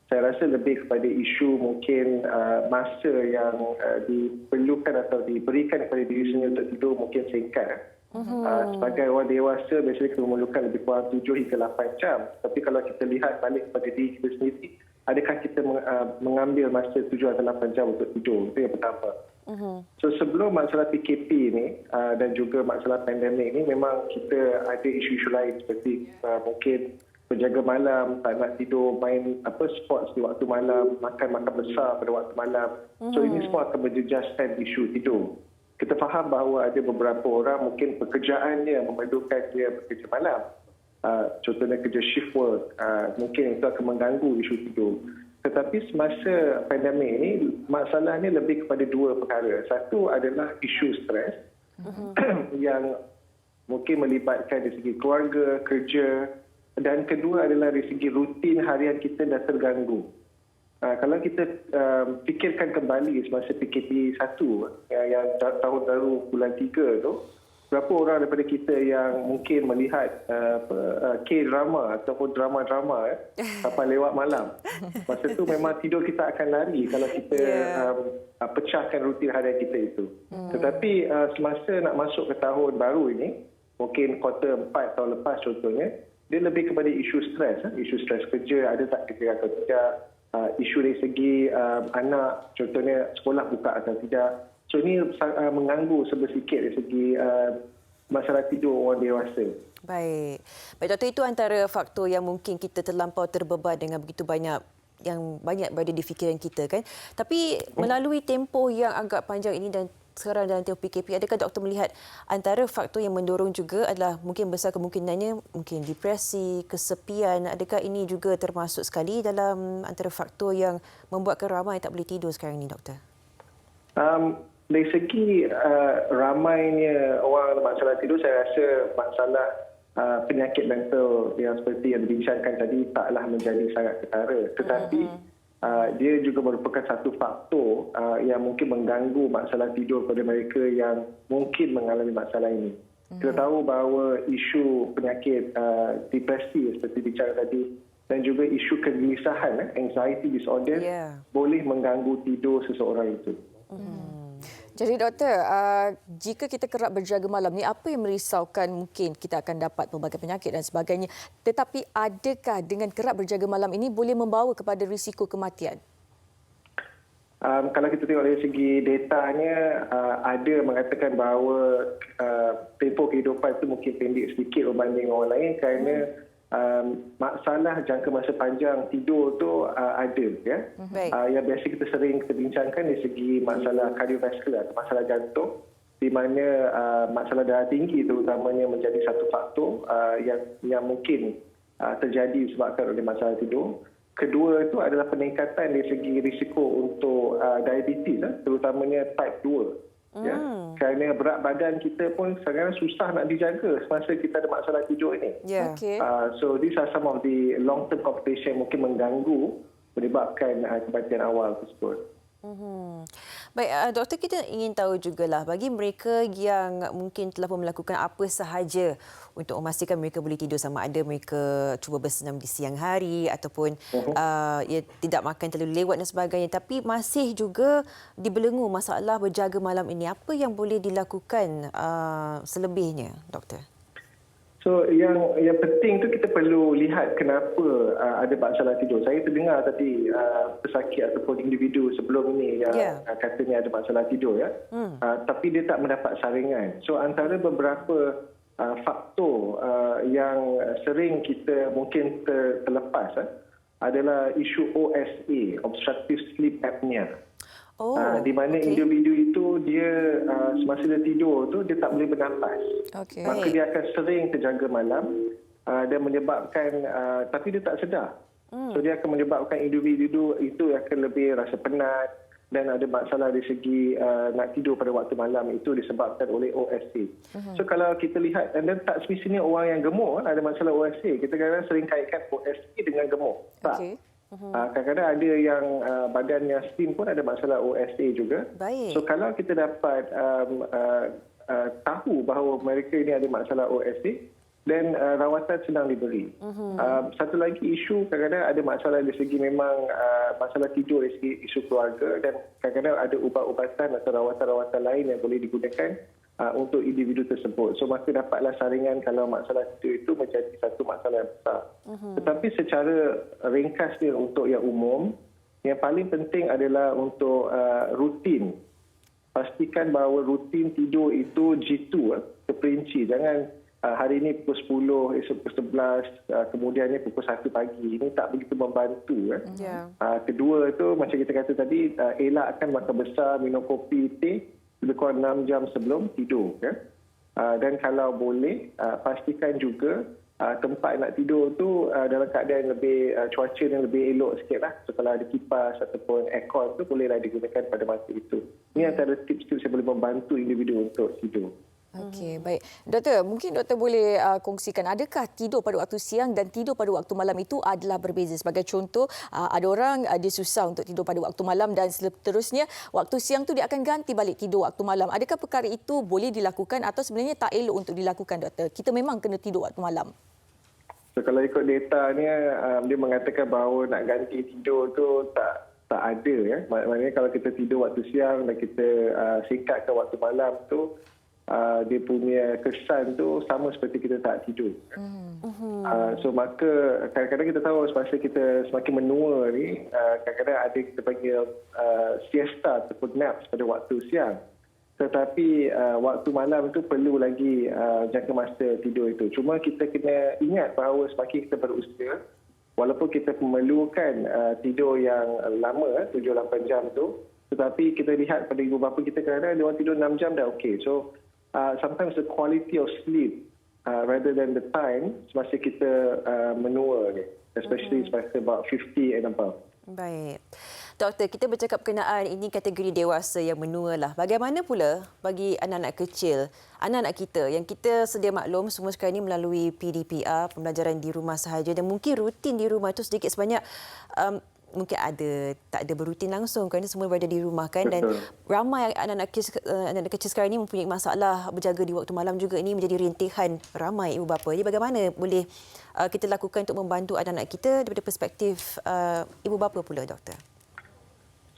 Saya rasa lebih kepada isu mungkin masa yang diperlukan atau diberikan kepada diri sendiri untuk tidur mungkin singkat. Sebagai orang dewasa, biasanya kita memerlukan lebih kurang 7 hingga 8 jam. Tapi kalau kita lihat balik kepada diri kita sendiri, adakah kita mengambil masa 7 atau 8 jam untuk tidur? Itu yang pertama. So sebelum masalah PKP ni dan juga masalah pandemik ni, memang kita ada isu-isu lain seperti mungkin berjaga malam, tak nak tidur, main sports di waktu malam, makan besar pada waktu malam. So ini semua akan menjejaskan isu tidur. Kita faham bahawa ada beberapa orang mungkin pekerjaannya memerlukan dia bekerja malam. Contohnya kerja shift work, mungkin itu akan mengganggu isu tidur. Tetapi semasa pandemik ini, masalahnya lebih kepada dua perkara. Satu adalah isu stres yang mungkin melibatkan dari segi keluarga, kerja, dan kedua adalah dari segi rutin harian kita dah terganggu. Kalau kita fikirkan kembali semasa PKP 1 yang tahun baru bulan 3 tu, berapa orang daripada kita yang mungkin melihat K-drama ataupun drama-drama sampai lewat malam. Masa tu memang tidur kita akan lari kalau kita pecahkan rutin harian kita itu. Tetapi semasa nak masuk ke tahun baru ini, mungkin kuartal 4 tahun lepas contohnya, dia lebih kepada isu stres. Isu stres kerja, ada tak kerja atau tidak. Isu dari segi anak, contohnya sekolah buka atau tidak. So ini mengganggu sebesikit dari segi masalah tidur orang dewasa. Baik, Doktor, itu antara faktor yang mungkin kita terlampau terbeban dengan begitu banyak berada di fikiran kita kan. Tapi melalui tempoh yang agak panjang ini dan sekarang dalam tempoh PKP, adakah doktor melihat antara faktor yang mendorong juga adalah mungkin besar kemungkinannya mungkin depresi, kesepian. Adakah ini juga termasuk sekali dalam antara faktor yang membuatkan ramai tak boleh tidur sekarang ini, doktor? Dari segi ramainya orang ada masalah tidur, saya rasa masalah penyakit mental yang seperti yang dibincangkan tadi taklah menjadi sangat ketara. Tetapi dia juga merupakan satu faktor yang mungkin mengganggu masalah tidur pada mereka yang mungkin mengalami masalah ini. Kita tahu bahawa isu penyakit depresi seperti bicara tadi dan juga isu kegelisahan, anxiety disorder, boleh mengganggu tidur seseorang itu. Jadi doktor, jika kita kerap berjaga malam ni, apa yang merisaukan mungkin kita akan dapat pelbagai penyakit dan sebagainya. Tetapi adakah dengan kerap berjaga malam ini boleh membawa kepada risiko kematian? Kalau kita tengok dari segi datanya, ada mengatakan bahawa tempoh kehidupan itu mungkin pendek sedikit berbanding orang lain kerana masalah jangka masa panjang tidur tu ada ya. Yang biasa kita sering bincangkan dari segi masalah kardiovaskular, masalah jantung, di mana masalah darah tinggi terutamanya menjadi satu faktor yang mungkin terjadi disebabkan oleh masalah tidur. Kedua itu adalah peningkatan dari segi risiko untuk diabetes, terutamanya type 2. Ya, kerana berat badan kita pun sekarang susah nak dijaga semasa kita ada masalah tidur ini. So these are some of the long term complications mungkin mengganggu menyebabkan kematian awal tersebut. Baik, doktor, kita ingin tahu jugalah bagi mereka yang mungkin telah pun melakukan apa sahaja untuk memastikan mereka boleh tidur, sama ada mereka cuba bersenam di siang hari ataupun tidak makan terlalu lewat dan sebagainya, tapi masih juga dibelenggu masalah berjaga malam ini. Apa yang boleh dilakukan selebihnya, doktor? So yang penting tu kita perlu lihat kenapa ada masalah tidur. Saya terdengar tadi pesakit ataupun individu sebelum ini yang katanya ada masalah tidur ya. Tapi dia tak mendapat saringan. So antara beberapa faktor yang sering kita mungkin terlepas adalah isu OSA, obstructive sleep apnea. Di mana individu itu dia semasa dia tidur tu dia tak boleh bernafas. Maka dia akan sering terjaga malam dan menyebabkan tapi dia tak sedar. So dia akan menyebabkan individu itu akan lebih rasa penat dan ada masalah dari segi nak tidur pada waktu malam, itu disebabkan oleh OSA. So kalau kita lihat, dan tak semestinya orang yang gemuk ada masalah OSA. Kita kadang-kadang sering kaitkan OSA dengan gemuk. Tak. Kadang-kadang ada yang badan yang slim pun ada masalah OSA juga. So kalau kita dapat tahu bahawa mereka ini ada masalah OSA dan rawatan sedang diberi. Satu lagi isu kadang-kadang ada masalah dari segi memang masalah tidur dari segi isu keluarga dan kadang-kadang ada ubat-ubatan atau rawatan-rawatan lain yang boleh digunakan untuk individu tersebut. So maka dapatlah saringan kalau masalah tidur itu menjadi satu masalah yang besar. Tetapi secara ringkas dia untuk yang umum, yang paling penting adalah untuk rutin. Pastikan bahawa rutin tidur itu G2, terperinci. Jangan hari ini pukul 10, esok pukul 11, kemudiannya pukul 1 pagi. Ini tak begitu membantu. Kedua itu, macam kita kata tadi, elakkan makan besar, minum kopi, teh, lebih kurang 6 jam sebelum tidur. Dan kalau boleh, pastikan juga tempat nak tidur tu dalam keadaan lebih cuaca yang lebih elok sikit lah. So, kalau ada kipas ataupun aircon tu bolehlah digunakan pada masa itu. Ini antara tips-tips yang boleh membantu individu untuk tidur. Okey, baik. Doktor, mungkin doktor boleh kongsikan adakah tidur pada waktu siang dan tidur pada waktu malam itu adalah berbeza? Sebagai contoh, ada orang dia susah untuk tidur pada waktu malam dan seterusnya waktu siang tu dia akan ganti balik tidur waktu malam. Adakah perkara itu boleh dilakukan atau sebenarnya tak elok untuk dilakukan, doktor? Kita memang kena tidur waktu malam. So, kalau ikut data ni, dia mengatakan bahawa nak ganti tidur tu tak ada. Maknanya kalau kita tidur waktu siang dan kita singkatkan waktu malam tu, dia punya kesan tu sama seperti kita tak tidur. So maka kadang-kadang kita tahu semasa kita semakin menua ni, kadang-kadang ada kita panggil siesta ataupun naps pada waktu siang. Tetapi waktu malam itu perlu lagi jangka masa tidur itu. Cuma kita kena ingat bahawa semakin kita berusia, walaupun kita memerlukan tidur yang lama, 7-8 jam tu, tetapi kita lihat pada ibu bapa kita kadang-kadang dia orang tidur 6 jam dah okey. So sometimes the quality of sleep rather than the time semasa kita menua ni, especially semasa about 50 and above. Baik. Doktor, kita bercakap berkenaan ini kategori dewasa yang menua lah. Bagaimana pula bagi anak-anak kecil, anak-anak kita yang kita sedia maklum semua sekarang ini melalui PDPR, pembelajaran di rumah sahaja dan mungkin rutin di rumah itu sedikit sebanyak mungkin tak ada berutin langsung kerana semua berada di rumah kan. Dan ramai anak-anak kecil sekarang ini mempunyai masalah berjaga di waktu malam juga. Ini menjadi rintihan ramai ibu bapa. Jadi bagaimana boleh kita lakukan untuk membantu anak-anak kita daripada perspektif ibu bapa pula, doktor?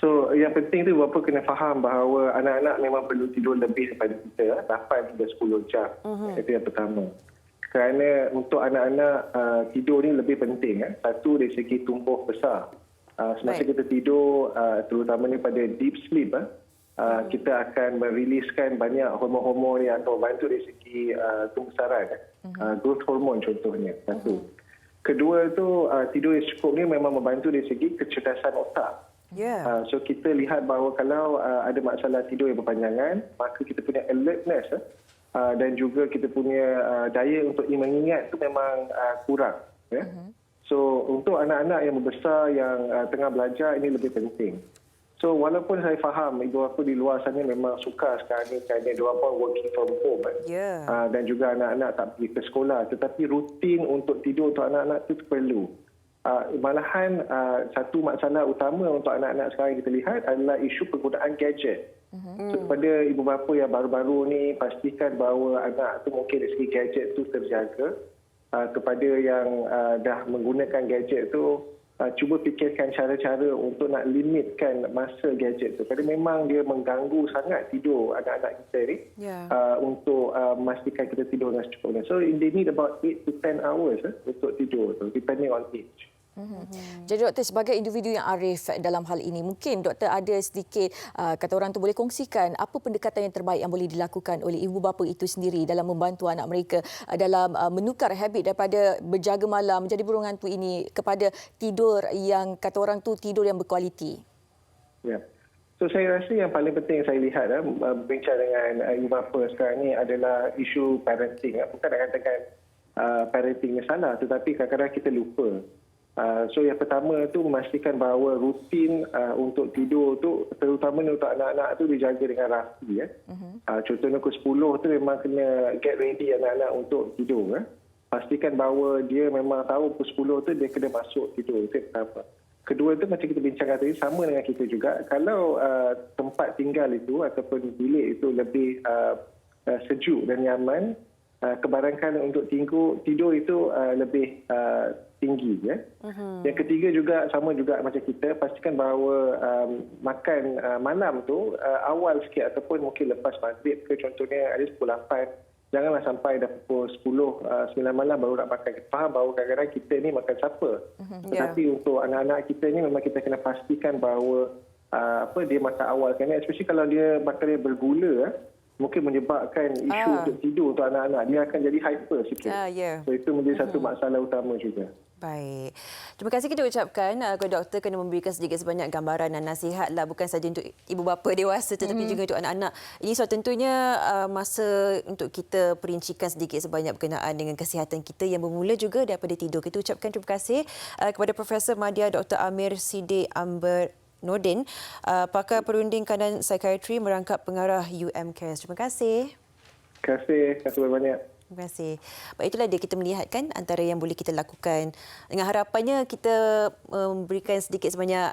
So yang penting tu bapa kena faham bahawa anak-anak memang perlu tidur lebih daripada kita, 8 hingga 10 jam. Itu yang pertama. Kerana untuk anak-anak tidur ni lebih penting. Satu dari segi tumbuh besar. Semasa kita tidur, terutamanya pada deep sleep, kita akan meriliskan banyak hormon-hormon yang akan membantu dari segi tumbuh besaran. Growth hormone contohnya. Satu. Kedua tu, tidur yang cukup ni memang membantu dari segi kecerdasan otak. So kita lihat bahawa kalau ada masalah tidur yang berpanjangan, maka kita punya alertness dan juga kita punya daya untuk mengingat tu memang kurang. So untuk anak-anak yang membesar yang tengah belajar, ini lebih penting. So walaupun saya faham ibu bapa di luar sana memang suka sekarang ni kerana diorang pun working from home dan juga anak-anak tak pergi ke sekolah, tetapi rutin untuk tidur untuk anak-anak itu perlu. Malahan satu masalah utama untuk anak-anak sekarang kita lihat adalah isu penggunaan gadget. So, kepada ibu bapa yang baru-baru ni, pastikan bahawa anak tu mungkin dari segi gadget tu terjaga. Kepada yang dah menggunakan gadget tu, cuba fikirkan cara-cara untuk nak limitkan masa gadget tu. Kerana memang dia mengganggu sangat tidur anak-anak kita ni untuk memastikan kita tidur dengan secukupnya. So they need about 8 to 10 hours untuk tidur tu, depending on age. Jadi doktor, sebagai individu yang arif dalam hal ini, mungkin doktor ada sedikit kata orang tu boleh kongsikan apa pendekatan yang terbaik yang boleh dilakukan oleh ibu bapa itu sendiri dalam membantu anak mereka dalam menukar habit daripada berjaga malam menjadi burung hantu ini kepada tidur yang kata orang tu tidur yang berkualiti. So saya rasa yang paling penting saya lihat berbincang dengan ibu bapa sekarang ni adalah isu parenting. Bukan nak katakan parentingnya salah, tetapi kadang-kadang kita lupa. So yang pertama tu memastikan bahawa rutin untuk tidur tu, terutama untuk anak-anak tu dijaga dengan rapi. Contohnya pukul 10 tu memang kena get ready anak-anak untuk tidur. Pastikan bahawa dia memang tahu pukul 10 tu dia kena masuk tidur. Itu pertama. Kedua tu macam kita bincangkan tadi, sama dengan kita juga. Kalau tempat tinggal itu ataupun bilik itu lebih sejuk dan nyaman, kebarangan untuk tidur itu lebih tinggi. Ya. Yang ketiga juga sama juga macam kita, pastikan bahawa makan malam tu awal sikit ataupun mungkin lepas maghrib ke, contohnya ada pukul 8. Janganlah sampai dah pukul 10, 9 malam baru nak makan. Kita faham bahawa kadang-kadang kita ni makan supper. Tetapi untuk anak-anak kita ni memang kita kena pastikan bahawa dia makan awal. Kerana especially kalau dia makan dia bergula, mungkin menyebabkan isu untuk tidur untuk anak-anak. Dia akan jadi hyper sikit. So itu menjadi satu masalah utama juga. Baik. Terima kasih kita ucapkan kepada doktor kerana memberikan sedikit sebanyak gambaran dan nasihat lah, bukan saja untuk ibu bapa dewasa tetapi juga untuk anak-anak. Ini tentunya masa untuk kita perincikan sedikit sebanyak berkenaan dengan kesihatan kita yang bermula juga daripada tidur. Kita ucapkan terima kasih kepada Profesor Madya Dr. Amir Siddiq Amber Nordin, pakar perunding kanan psikiatri merangkap pengarah UMCARES. Terima kasih. Terima kasih banyak. Terima kasih. Baik, itulah dia kita melihatkan antara yang boleh kita lakukan. Dengan harapannya kita memberikan sedikit sebanyak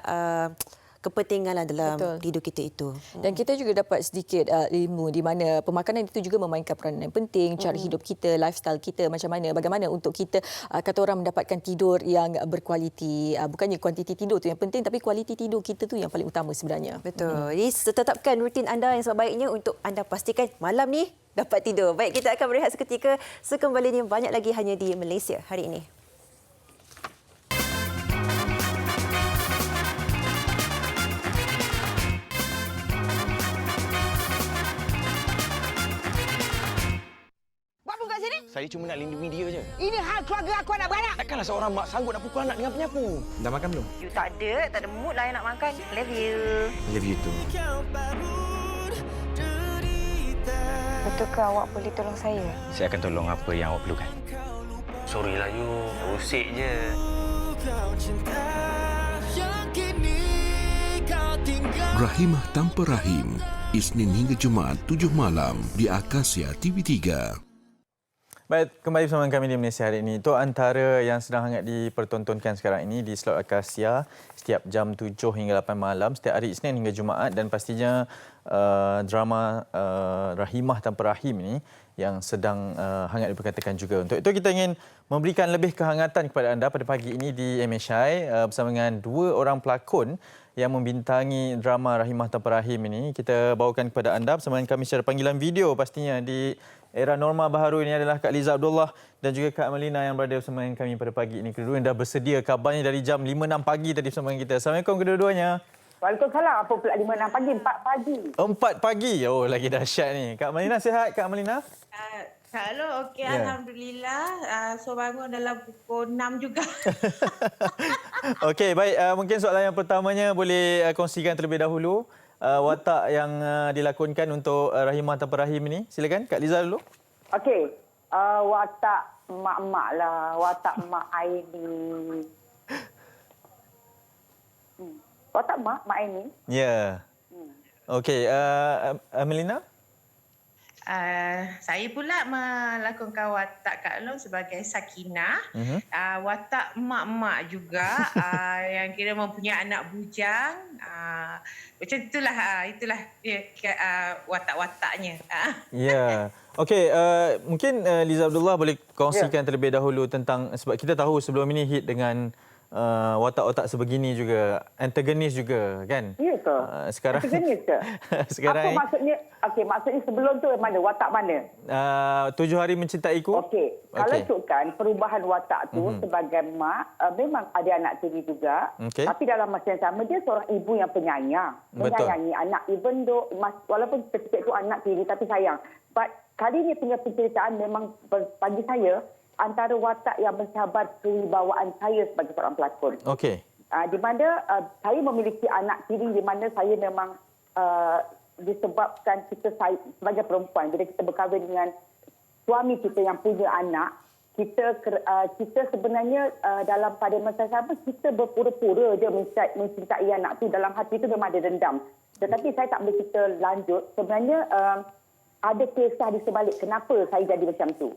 kepentingan dalam hidup kita itu. Dan kita juga dapat sedikit ilmu di mana pemakanan itu juga memainkan peranan yang penting, cara hidup kita, lifestyle kita macam mana, bagaimana untuk kita kata orang mendapatkan tidur yang berkualiti. Bukannya kuantiti tidur tu yang penting, tapi kualiti tidur kita tu yang paling utama sebenarnya. Betul. Jadi tetapkan rutin anda yang sebaiknya untuk anda pastikan malam ni dapat tidur. Baik, kita akan berehat seketika. Sekembalinya banyak lagi hanya di Malaysia hari ini. Saya cuma nak lindungi dia je. Ini hal keluarga aku, anak beranak. Takkanlah seorang mak sanggup nak pukul anak dengan penyapu. Dah makan belum? You tak ada mood lah yang nak makan. Love you. Love you too. Betulkah awak boleh tolong saya? Saya akan tolong apa yang awak perlukan. Sorry lah you, usik je. Rahimah Tanpa Rahim, Isnin hingga Jumaat 7 malam di Akasia TV3. Baik, kembali bersama kami di Malaysia hari ini. Itu antara yang sedang hangat dipertontonkan sekarang ini di slot Akasia setiap jam 7 hingga 8 malam setiap hari Isnin hingga Jumaat, dan pastinya drama Rahimah Tanpa Rahim ini yang sedang hangat diperkatakan juga. Untuk itu kita ingin memberikan lebih kehangatan kepada anda pada pagi ini di MSI bersama dengan dua orang pelakon yang membintangi drama Rahimah Tanpa Rahim ini. Kita bawakan kepada anda bersama dengan kami secara panggilan video pastinya di era norma baharu ini adalah Kak Liza Abdullah dan juga Kak Melina yang berada bersama dengan kami pada pagi ini. Kedua-dua dah bersedia kabarnya dari jam 5-6 pagi tadi bersama dengan kita. Assalamualaikum kedua-duanya. Waalaikumsalam. Apa pula 5-6 pagi? 4 pagi. 4 pagi? Oh, lagi dahsyat ni. Kak Melina sihat, Kak Melina? Kalau okey, Alhamdulillah. So bangun dalam pukul 6 juga. Okey, baik. Mungkin soalan yang pertamanya boleh kongsikan terlebih dahulu. Watak yang dilakonkan untuk Rahimah Tanpa Rahim ini. Silakan, Kak Liza dulu. Okey. Watak mak-mak lah. Watak mak Aini. Watak mak Aini. Ya. Okey, Melina? Saya pula melakonkan watak Kak Long sebagai Sakinah. Watak mak-mak juga yang kira mempunyai anak bujang. Macam itulah watak-wataknya. Ya. Okey, mungkin Liza Abdullah boleh kongsikan terlebih dahulu tentang, sebab kita tahu sebelum ini hit dengan watak-watak sebegini juga, antagonis juga kan? Ya ke? Sekarang antagonis ke? Sekarang apa maksudnya? Okey, maksudnya sebelum tu mana? Watak mana? 7 hari mencintaiku. Okey, kalau ikutkan perubahan watak tu sebagai mak, memang ada anak tiri juga. Tapi dalam masa yang sama dia seorang ibu yang penyayang. Menyayangi anak, even though walaupun ketika itu anak tiri tapi sayang. But kali ni punya penceritaan memang bagi saya antara watak yang mencabar kewibawaan saya sebagai seorang pelakon. Okey. Di mana saya memiliki anak tiri, di mana saya memang disebabkan kita sebagai perempuan, bila kita berkahwin dengan suami kita yang punya anak, kita sebenarnya dalam pada masa sama kita berpura-pura je mencintai anak tu, dalam hati itu memang ada dendam. Tetapi saya tak boleh cerita lanjut. Sebenarnya ada kisah di sebalik kenapa saya jadi macam tu.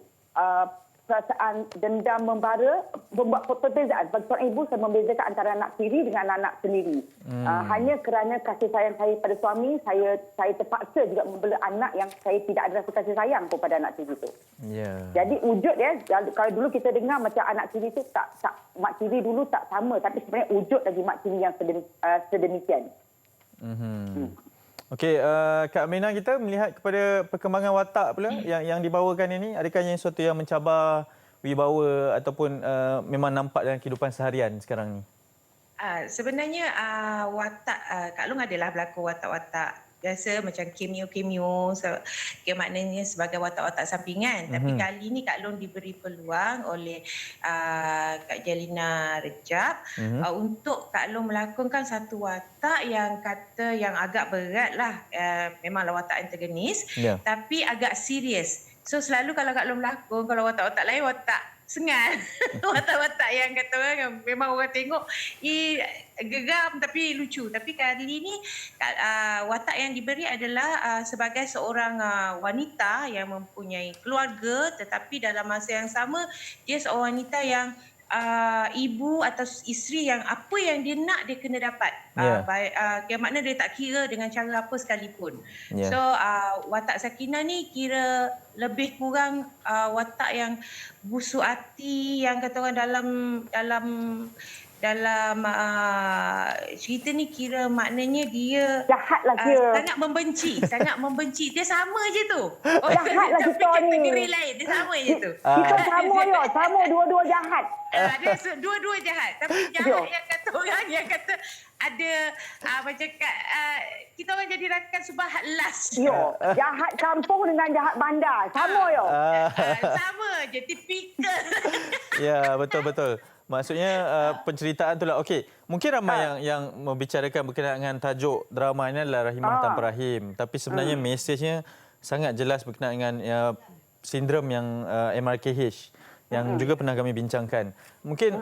perasaan dendam membara, membuat perbezaan. Bagi seorang ibu, saya membezakan antara anak tiri dengan anak sendiri. Hanya kerana kasih sayang saya pada suami, saya terpaksa juga membela anak yang saya tidak ada rasa kasih sayang kepada anak tiri itu. Jadi wujud kalau dulu kita dengar macam anak tiri itu tak mak tiri dulu tak sama, tapi sebenarnya wujud lagi mak tiri yang sedemikian. Okey, Kak Aminah, kita melihat kepada perkembangan watak pula yang dibawakan ini, adakah yang sesuatu yang mencabar wibawa ataupun memang nampak dalam kehidupan seharian sekarang ni? Sebenarnya watak Kak Long adalah berlakon watak-watak biasa macam cameo, maknanya sebagai watak-watak sampingan. Tapi kali ni Kak Long diberi peluang oleh Kak Jalina Rejab untuk Kak Long melakonkan satu watak yang agak berat lah. Memanglah watak antagonis, tapi agak serius. So selalu kalau Kak Long melakon, kalau watak-watak lain watak sengal. Watak-watak yang kata orang memang orang tengok geram tapi lucu. Tapi kali ni watak yang diberi adalah sebagai seorang wanita yang mempunyai keluarga, tetapi dalam masa yang sama dia seorang wanita yang ibu atau isteri yang apa yang dia nak dia kena dapat. Yang makna dia tak kira dengan cara apa sekalipun. So watak Sakinah ni kira lebih kurang watak yang busuk hati, yang kata orang dalam cerita ni kira maknanya dia jahatlah dia. sangat membenci. Dia sama je tu. Jahatlah kita ni. Kategori lain dia sama je tu. Kita sama dua-dua jahat. Dia dua-dua jahat. Tapi jahat yang kata orang yang kata ada macam kita orang jadi rakan subhat last. Jahat kampung dengan jahat bandar. Sama sama je, tipikal. Ya, betul-betul. Maksudnya penceritaan itulah. Okey, mungkin ramai yang membicarakan berkenaan dengan tajuk drama ini adalah Rahimah Tanpa Rahim. Tapi sebenarnya mesejnya sangat jelas berkenaan dengan sindrom yang MRKH yang juga pernah kami bincangkan. Mungkin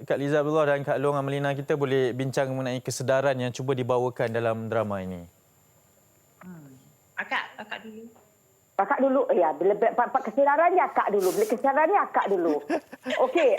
Kak Liza Abdullah dan Kak Long Amelina kita boleh bincang mengenai kesedaran yang cuba dibawakan dalam drama ini. Akak dulu. Kakak dulu. Ya, bila kesedarannya akak dulu. Bila kesedarannya akak dulu. Okey,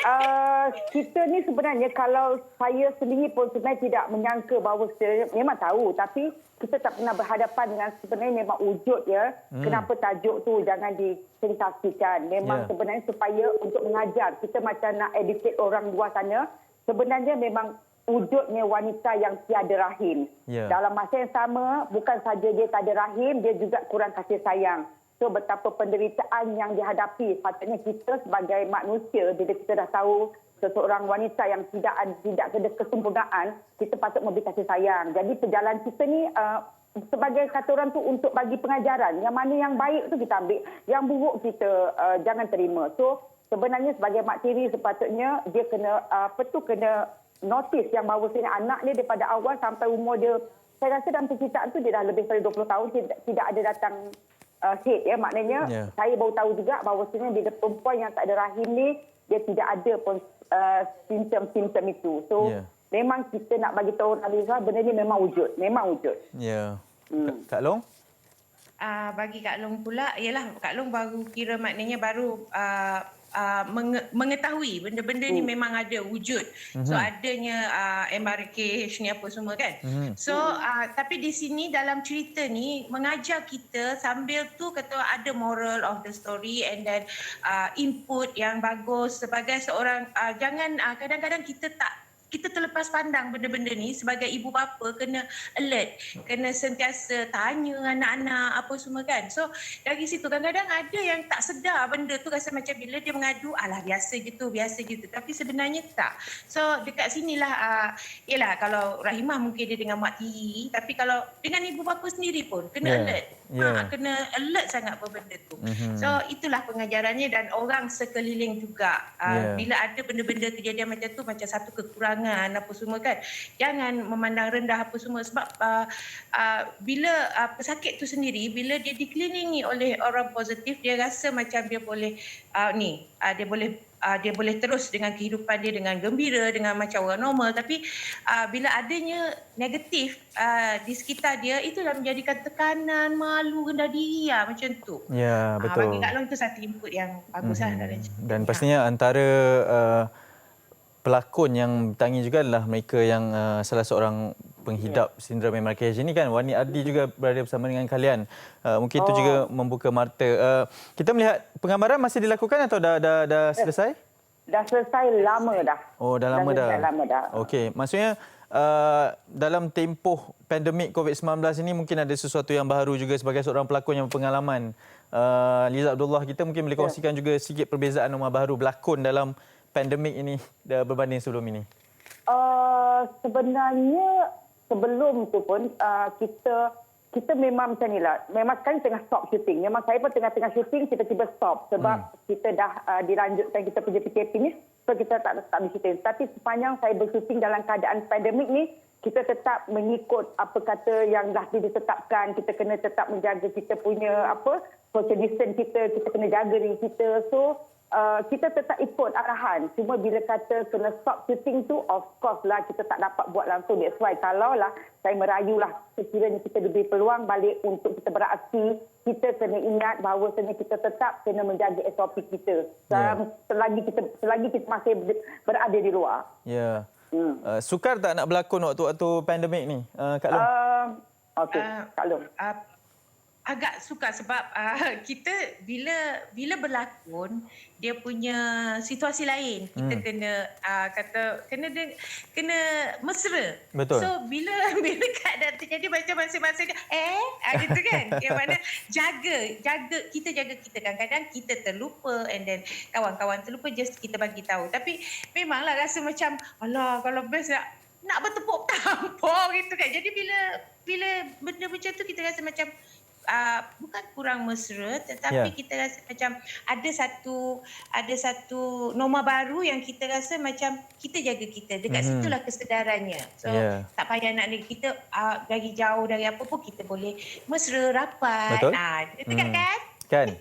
kita ni sebenarnya kalau saya sendiri pun sebenarnya tidak menyangka bahawa memang tahu, tapi kita tak pernah berhadapan dengan sebenarnya memang wujud ya. Kenapa tajuk tu jangan disensasikan. Memang sebenarnya supaya untuk mengajar. Kita macam nak educate orang luar sana. Sebenarnya memang wujudnya wanita yang tiada rahim. Dalam masa yang sama, bukan saja dia tak ada rahim, dia juga kurang kasih sayang. So betapa penderitaan yang dihadapi. Patutnya kita sebagai manusia, bila kita dah tahu seseorang wanita yang tidak ada kesempurnaan, kita patut memberi kasih sayang. Jadi perjalanan kita ni sebagai kata orang tu untuk bagi pengajaran. Yang mana yang baik tu kita ambil, yang buruk kita jangan terima. So sebenarnya sebagai mak tiri sepatutnya dia kena kena notice yang bahawa anak ni daripada awal sampai umur dia, saya rasa dalam penceritaan tu dia dah lebih dari 20 tahun tidak ada datang head ya, maknanya saya baru tahu juga bahawa sebenarnya bila perempuan yang tak ada rahim ni dia tidak ada pun simptom-simptom itu. So memang kita nak bagi tahu Aliza benda ni memang wujud. Kak Long? Bagi Kak Long pula ialah Kak Long baru kira maknanya baru mengetahui benda-benda ni memang ada wujud. So adanya MRKH ni apa semua kan. So tapi di sini dalam cerita ni mengajar kita sambil tu kata ada moral of the story and then input yang bagus sebagai seorang jangan kadang-kadang kita terlepas pandang benda-benda ni sebagai ibu bapa kena alert, kena sentiasa tanya anak-anak apa semua kan. So dari situ kadang-kadang ada yang tak sedar benda tu, rasa macam bila dia mengadu alah biasa je tu, tapi sebenarnya tak. So dekat sinilah yalah kalau Rahimah mungkin dia dengan mak tiri, tapi kalau dengan ibu bapa sendiri pun kena alert. Kena alert sangat apa benda tu. So itulah pengajarannya dan orang sekeliling juga bila ada benda-benda kejadian macam tu macam satu kekurangan apa semua kan, jangan memandang rendah apa semua sebab bila pesakit tu sendiri bila dia dikelilingi oleh orang positif dia rasa macam dia boleh dia boleh dia boleh terus dengan kehidupan dia dengan gembira, dengan macam orang normal. Tapi bila adanya negatif di sekitar dia, itulah menjadikan tekanan, malu, rendah diri macam tu. Ya, betul. Bagi Kak Long itu satu input yang bagus lah dalam cerita. Dan pastinya antara pelakon yang bertanggi juga adalah mereka yang salah seorang penghidap sindrom MRKH ini kan. Wani Ardi juga berada bersama dengan kalian. Mungkin itu juga membuka mata. Kita melihat penggambaran masih dilakukan atau dah selesai? Dah selesai lama dah. Oh, dah lama dah. Lama dah. Okey, maksudnya dalam tempoh pandemik COVID-19 ini mungkin ada sesuatu yang baru juga sebagai seorang pelakon yang berpengalaman. Liza Abdullah, kita mungkin boleh kongsikan juga sedikit perbezaan norma baru berlakon dalam pandemik ini berbanding sebelum ini. Sebenarnya sebelum tu pun kita memang macam inilah. Memang sekarang tengah stop syuting. Memang saya pun tengah syuting, tiba-tiba stop sebab kita dah dilanjutkan kita punya PKP ni, so kita tak bersyuting. Tapi sepanjang saya bersyuting dalam keadaan pandemik ni, kita tetap mengikut apa kata yang dah ditetapkan. Kita kena tetap menjaga kita punya social distance kita kena jaga diri kita. So kita tetap ikut arahan. Cuma bila kata kena stop shooting tu, of course lah kita tak dapat buat langsung. That's why kalau lah saya merayulah sekiranya kita diberi peluang balik untuk kita beraksi, kita kena ingat bahawasanya kita tetap kena menjaga SOP kita. Selagi kita masih berada di luar. Ya. Sukar tak nak berlakon waktu pandemik ni, Kak Long? Okey, Kak Long. Agak sukar sebab kita bila berlakon dia punya situasi lain, kita kena mesra. Betul. So bila keadaan terjadi macam masa-masa gitu kan, yang mana kita jaga kadang-kadang kita terlupa, and then kawan-kawan terlupa, just kita bagi tahu. Tapi memanglah rasa macam alah, kalau best nak bertepuk tampuk gitu kan. Jadi bila benda macam tu kita rasa macam bukan kurang mesra, tetapi kita rasa macam ada satu norma baru yang kita rasa macam kita jaga kita. Dekat situlah kesedarannya. So tak payah nak kita dari jauh dari apa pun kita boleh mesra, rapat. Betul. Dekat kan? Kan?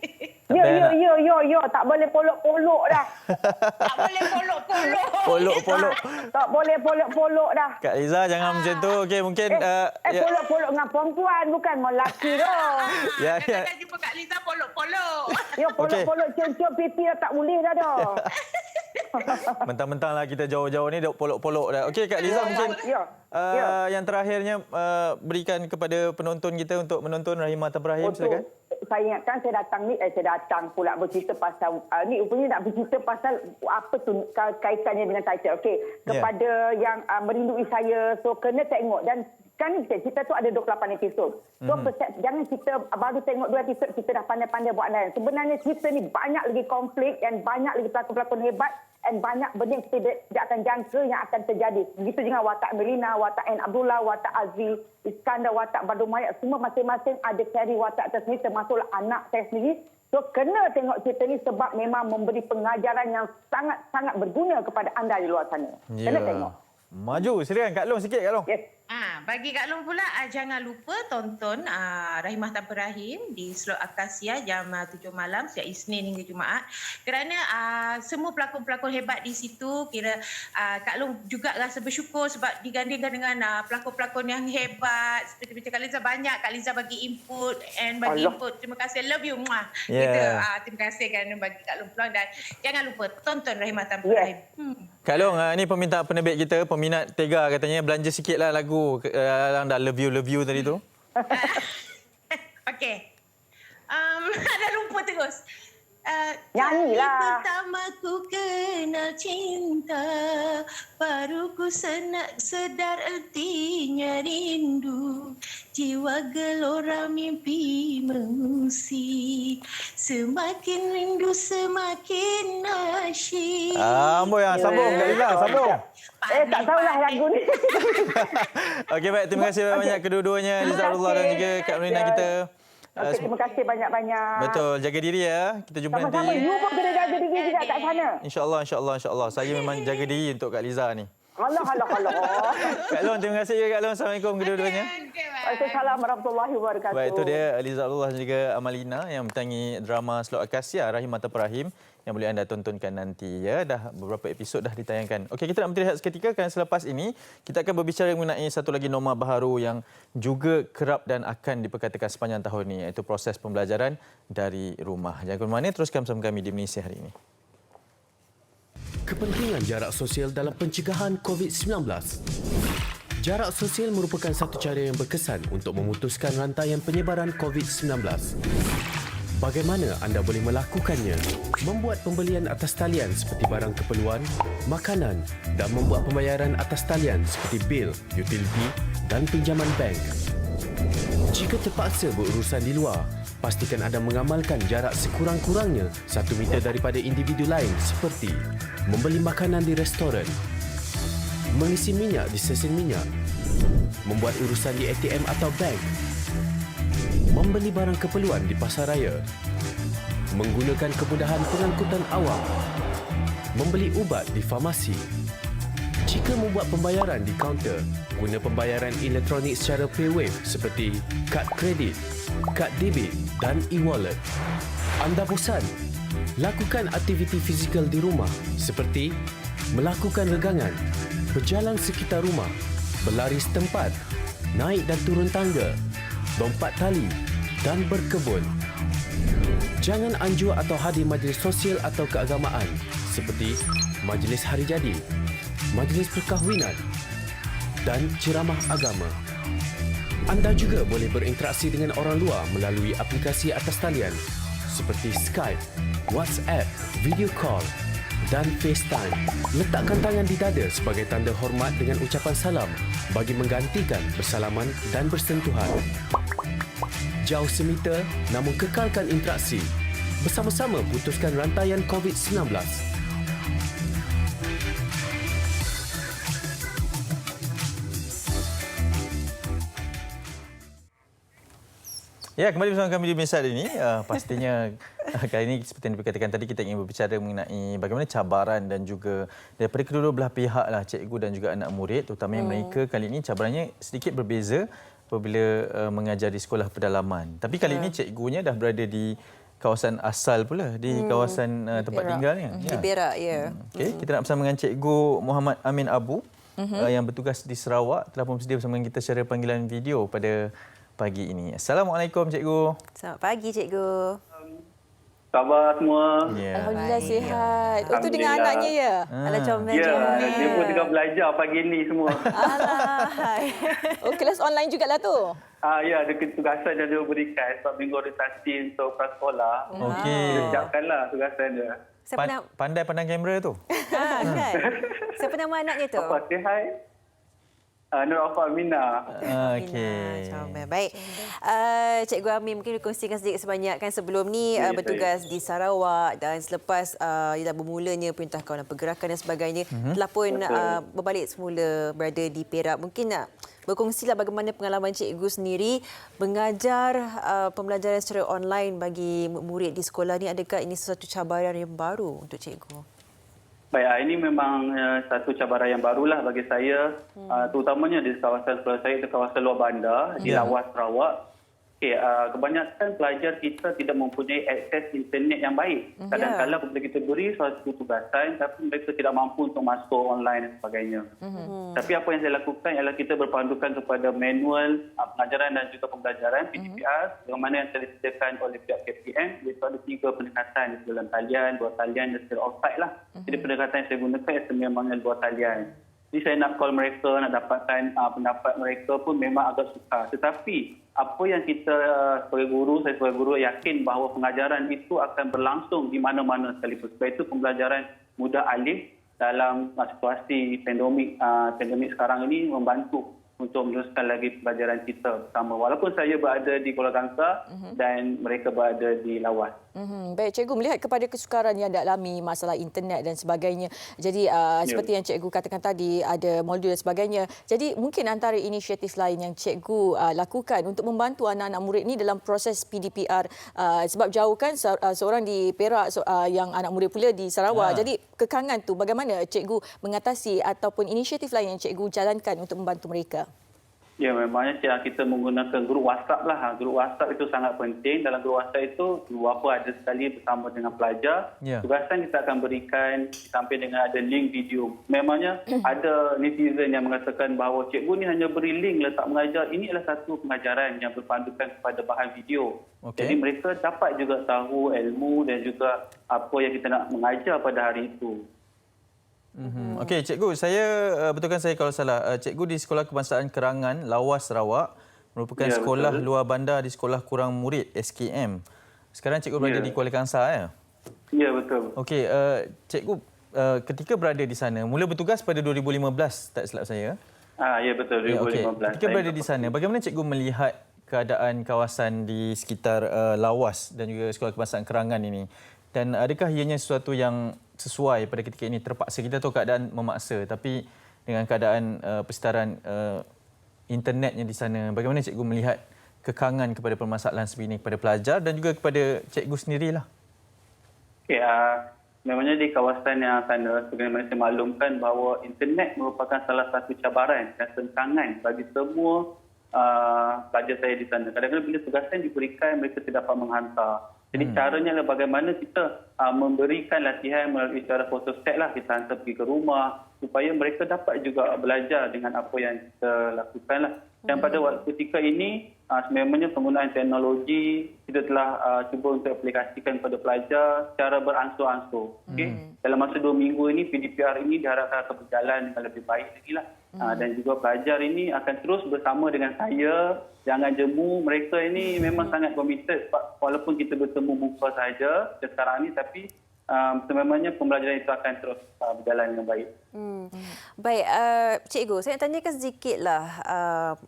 Yo, tak boleh polok-polok dah. Tak boleh polok-polok. Polok-polok. Tak boleh polok-polok dah. Kak Liza, jangan macam tu. Okey, mungkin polok-polok dengan perempuan, bukan lelaki dah. Kadang-kadang jumpa Kak Liza polok-polok. Yo, polok-polok cium-cium pipi dah tak boleh dah dah. Mentang-mentang lah kita jauh-jauh ni dah polok-polok dah. Okey, Kak Liza, mungkin yang terakhirnya berikan kepada penonton kita untuk menonton Rahimah Tanpa Rahim, silakan. Saya ingatkan saya datang pula bercerita pasal ni rupanya nak bercerita pasal apa tu kaitannya dengan title. Okey, kepada yang merindui saya, so kena tengok. Dan kan cerita tu ada 28 episod. So jangan kita baru tengok 2 episod kita dah pandai-pandai buat lain. Sebenarnya cerita ni banyak lagi konflik dan banyak lagi pelakon-pelakon hebat dan banyak benda yang kita tidak akan jangka yang akan terjadi. Begitu juga watak Melina, watak N. Abdullah, watak Azri, Iskandar, watak Badul Mayat, semua masing-masing ada carry watak tersendiri, termasuklah anak saya sendiri. So kena tengok cerita ni sebab memang memberi pengajaran yang sangat-sangat berguna kepada anda di luar sana. Kena tengok. Maju, silakan Kak Long sikit, Kak Long. Bagi Kak Long pula, jangan lupa tonton Rahimah Tanpa Rahim di slot Akasia jam 7 malam setiap Isnin hingga Jumaat. Kerana semua pelakon-pelakon hebat di situ, Kak Long juga rasa bersyukur sebab digandingkan dengan pelakon-pelakon yang hebat. Seperti macam Kak Liza, banyak Kak Liza bagi input and bagi input. Terima kasih, love you. Terima kasih kerana bagi Kak Long peluang, dan jangan lupa tonton Rahimah Tanpa Rahim. Kak Long, ini permintaan penerbit kita, peminat Tega katanya belanja sikitlah lagu yang dah love you tadi tu. Okey. Dah lupa terus. Nyanyilah. Pertama ku kenal cinta, baru ku sedar artinya rindu. Jiwa gelora mimpi mengusik, semakin rindu semakin asyik. Amboi, sambung Kak Liza, sambung. Tak tahulah lagu ni. Okey, baik, terima kasih banyak kedua-duanya, Liza Abdullah dan juga Kak Melina kita. Terima kasih banyak-banyak. Betul, jaga diri ya. Kita jumpa sama-sama. nanti. You pun kena jaga diri juga kat sana. InsyaAllah. Saya memang jaga diri untuk Kak Liza ni. Alah. Kak Long, terima kasih juga Kak Long. Assalamualaikum kedua-duanya. Waalaikumsalam warahmatullahi wabarakatuh. Baik, itu dia Liza Abdullah dan juga Amalina yang bertangi drama Selok Akasia Rahim Tanpa Rahim yang boleh anda tontonkan nanti ya. Dah beberapa episod dah ditayangkan. Okey, kita nak berehat seketika kerana selepas ini kita akan berbicara mengenai satu lagi norma baharu yang juga kerap dan akan diperkatakan sepanjang tahun ini, iaitu proses pembelajaran dari rumah. Jangan ke mana-mana, teruskan bersama kami di Malaysia hari ini. Kepentingan jarak sosial dalam pencegahan COVID-19. Jarak sosial merupakan satu cara yang berkesan untuk memutuskan rantaian penyebaran COVID-19. Bagaimana anda boleh melakukannya? Membuat pembelian atas talian seperti barang keperluan, makanan dan membuat pembayaran atas talian seperti bil, utility dan pinjaman bank. Jika terpaksa berurusan di luar, pastikan anda mengamalkan jarak sekurang-kurangnya 1 meter daripada individu lain seperti membeli makanan di restoran, mengisi minyak di stesen minyak, membuat urusan di ATM atau bank, membeli barang keperluan di pasaraya, menggunakan kemudahan pengangkutan awam, membeli ubat di farmasi. Jika membuat pembayaran di kaunter, guna pembayaran elektronik secara PayWave seperti kad kredit, kad debit dan e-wallet. Anda bosan? Lakukan aktiviti fizikal di rumah seperti melakukan regangan, berjalan sekitar rumah, berlari setempat, naik dan turun tangga, lompat tali dan berkebun. Jangan anjur atau hadir majlis sosial atau keagamaan seperti majlis hari jadi, majlis perkahwinan dan ceramah agama. Anda juga boleh berinteraksi dengan orang luar melalui aplikasi atas talian seperti Skype, WhatsApp, video call dan FaceTime. Letakkan tangan di dada sebagai tanda hormat dengan ucapan salam bagi menggantikan bersalaman dan bersentuhan. Jauh semeter namun kekalkan interaksi. Bersama-sama putuskan rantaian COVID-19. Ya, kembali bersama kami di Malaysia hari ini. Pastinya kali ini seperti yang dikatakan tadi, kita ingin berbicara mengenai bagaimana cabaran dan juga daripada kedua belah pihak lah, cikgu dan juga anak murid, terutamanya mereka kali ini cabarannya sedikit berbeza apabila mengajar di sekolah pedalaman. Tapi kali ini cikgunya dah berada di kawasan asal pula, di kawasan tempat tinggalnya. Di Perak, ya. Okey, kita nak bersama dengan Cikgu Muhammad Amin Abu yang bertugas di Sarawak, telah pun bersedia bersama dengan kita secara panggilan video pada pagi ini. Assalamualaikum Cikgu. Selamat pagi Cikgu. Khabar semua? Yeah. Alhamdulillah sihat. Oh, tu dengan anaknya ya? Alah comel. Ya, dia pun tengah belajar pagi ni semua. Alah. Oh, kelas online jugalah tu? Ya, ada tugasan yang dia berikan sebab minggu orientasi untuk prasekolah. Okey. Dia siapkanlah tugasan dia. Pandai pandang kamera tu. Kan? Siapa nama anaknya tu? Apa? Say hi. Nur Afa Amina. Okey. Baik. Cikgu Amin mungkin kongsikan sedikit sebanyak kan sebelum ni bertugas di Sarawak dan selepas dah bermulanya Perintah Kawalan Pergerakan dan sebagainya telah pun berbalik semula berada di Perak. Mungkin nak berkongsilah bagaimana pengalaman cikgu sendiri mengajar pembelajaran secara online bagi murid di sekolah ni. Adakah ini sesuatu cabaran yang baru untuk cikgu? Baik, ini memang satu cabaran yang barulah bagi saya, terutamanya di kawasan sekolah saya, di kawasan luar bandar, di Lawas, Sarawak. Okay, kebanyakan pelajar kita tidak mempunyai akses internet yang baik. Kadang-kadang apabila kita beri suatu tugasan, tapi mereka tidak mampu untuk masuk online dan sebagainya. Tapi apa yang saya lakukan ialah kita berpandukan kepada manual pengajaran dan juga pembelajaran, PDPR, yang mana yang telah disediakan oleh pihak KPM. Itu ada 3 pendekatan, dalam talian, 2 talian dan secara offsite lah. Jadi pendekatan yang saya gunakan ialah sememangnya 2 talian. Jadi saya nak call mereka, nak dapatkan pendapat mereka pun memang agak sukar. Tetapi apa yang kita saya sebagai guru yakin bahawa pengajaran itu akan berlangsung di mana-mana sekalipun. Sebab itu pembelajaran mudah alih dalam situasi pandemik sekarang ini membantu untuk meneruskan lagi pembelajaran kita bersama. Walaupun saya berada di Kuala Kangsar dan mereka berada di Lawas. Baik, cikgu melihat kepada kesukaran yang dialami masalah internet dan sebagainya. Jadi seperti yang cikgu katakan tadi, ada modul dan sebagainya. Jadi mungkin antara inisiatif lain yang cikgu lakukan untuk membantu anak-anak murid ni dalam proses PDPR, sebab jauh kan seorang di Perak, yang anak murid pula di Sarawak. Jadi kekangan tu bagaimana cikgu mengatasi ataupun inisiatif lain yang cikgu jalankan untuk membantu mereka? Ya, memangnya kita menggunakan grup WhatsApp lah. Grup WhatsApp itu sangat penting. Dalam grup WhatsApp itu, ibu bapa ada sekali bersama dengan pelajar. Tugasan kita akan berikan sampai dengan ada link video. Memangnya ada netizen yang mengatakan bahawa cikgu ni hanya beri link letak mengajar. Ini adalah satu pengajaran yang berpandukan kepada bahan video. Jadi mereka dapat juga tahu ilmu dan juga apa yang kita nak mengajar pada hari itu. Okey, cikgu, betulkan saya kalau salah. Cikgu di Sekolah Kebangsaan Kerangan, Lawas, Sarawak merupakan sekolah luar bandar di Sekolah Kurang Murid SKM. Sekarang cikgu berada di Kuala Kangsar, ya? Ya, betul. Okey, cikgu ketika berada di sana, mula bertugas pada 2015, tak silap saya. Ya, betul, 2015. Ketika berada di sana, bagaimana cikgu melihat keadaan kawasan di sekitar Lawas dan juga Sekolah Kebangsaan Kerangan ini? Dan adakah ianya sesuatu yang sesuai pada ketika ini? Terpaksa, kita tahu keadaan memaksa, tapi dengan keadaan persekitaran internetnya di sana, bagaimana cikgu melihat kekangan kepada permasalahan sebegini kepada pelajar dan juga kepada cikgu sendirilah? Okay, memangnya di kawasan yang sana, sebagaimana saya maklumkan bahawa internet merupakan salah satu cabaran dan tentangan bagi semua pelajar saya di sana. Kadang-kadang bila tugasan diberikan, mereka tidak dapat menghantar. Jadi caranya adalah bagaimana kita memberikan latihan melalui cara photostat lah. Kita hantar pergi ke rumah supaya mereka dapat juga belajar dengan apa yang kita lakukan lah. Dan pada waktu ketika ini, sebenarnya penggunaan teknologi kita telah cuba untuk aplikasikan kepada pelajar secara beransur-ansur. Okay? Dalam masa 2 minggu ini, PDPR ini diharapkan akan berjalan dengan lebih baik lagi lah. Dan juga pelajar ini akan terus bersama dengan saya. Jangan jemu, mereka ini memang sangat komited walaupun kita bertemu muka sahaja sekarang ini, tapi sememangnya pembelajaran itu akan terus berjalan dengan baik. Baik, cikgu, saya nak tanyakan sedikitlah.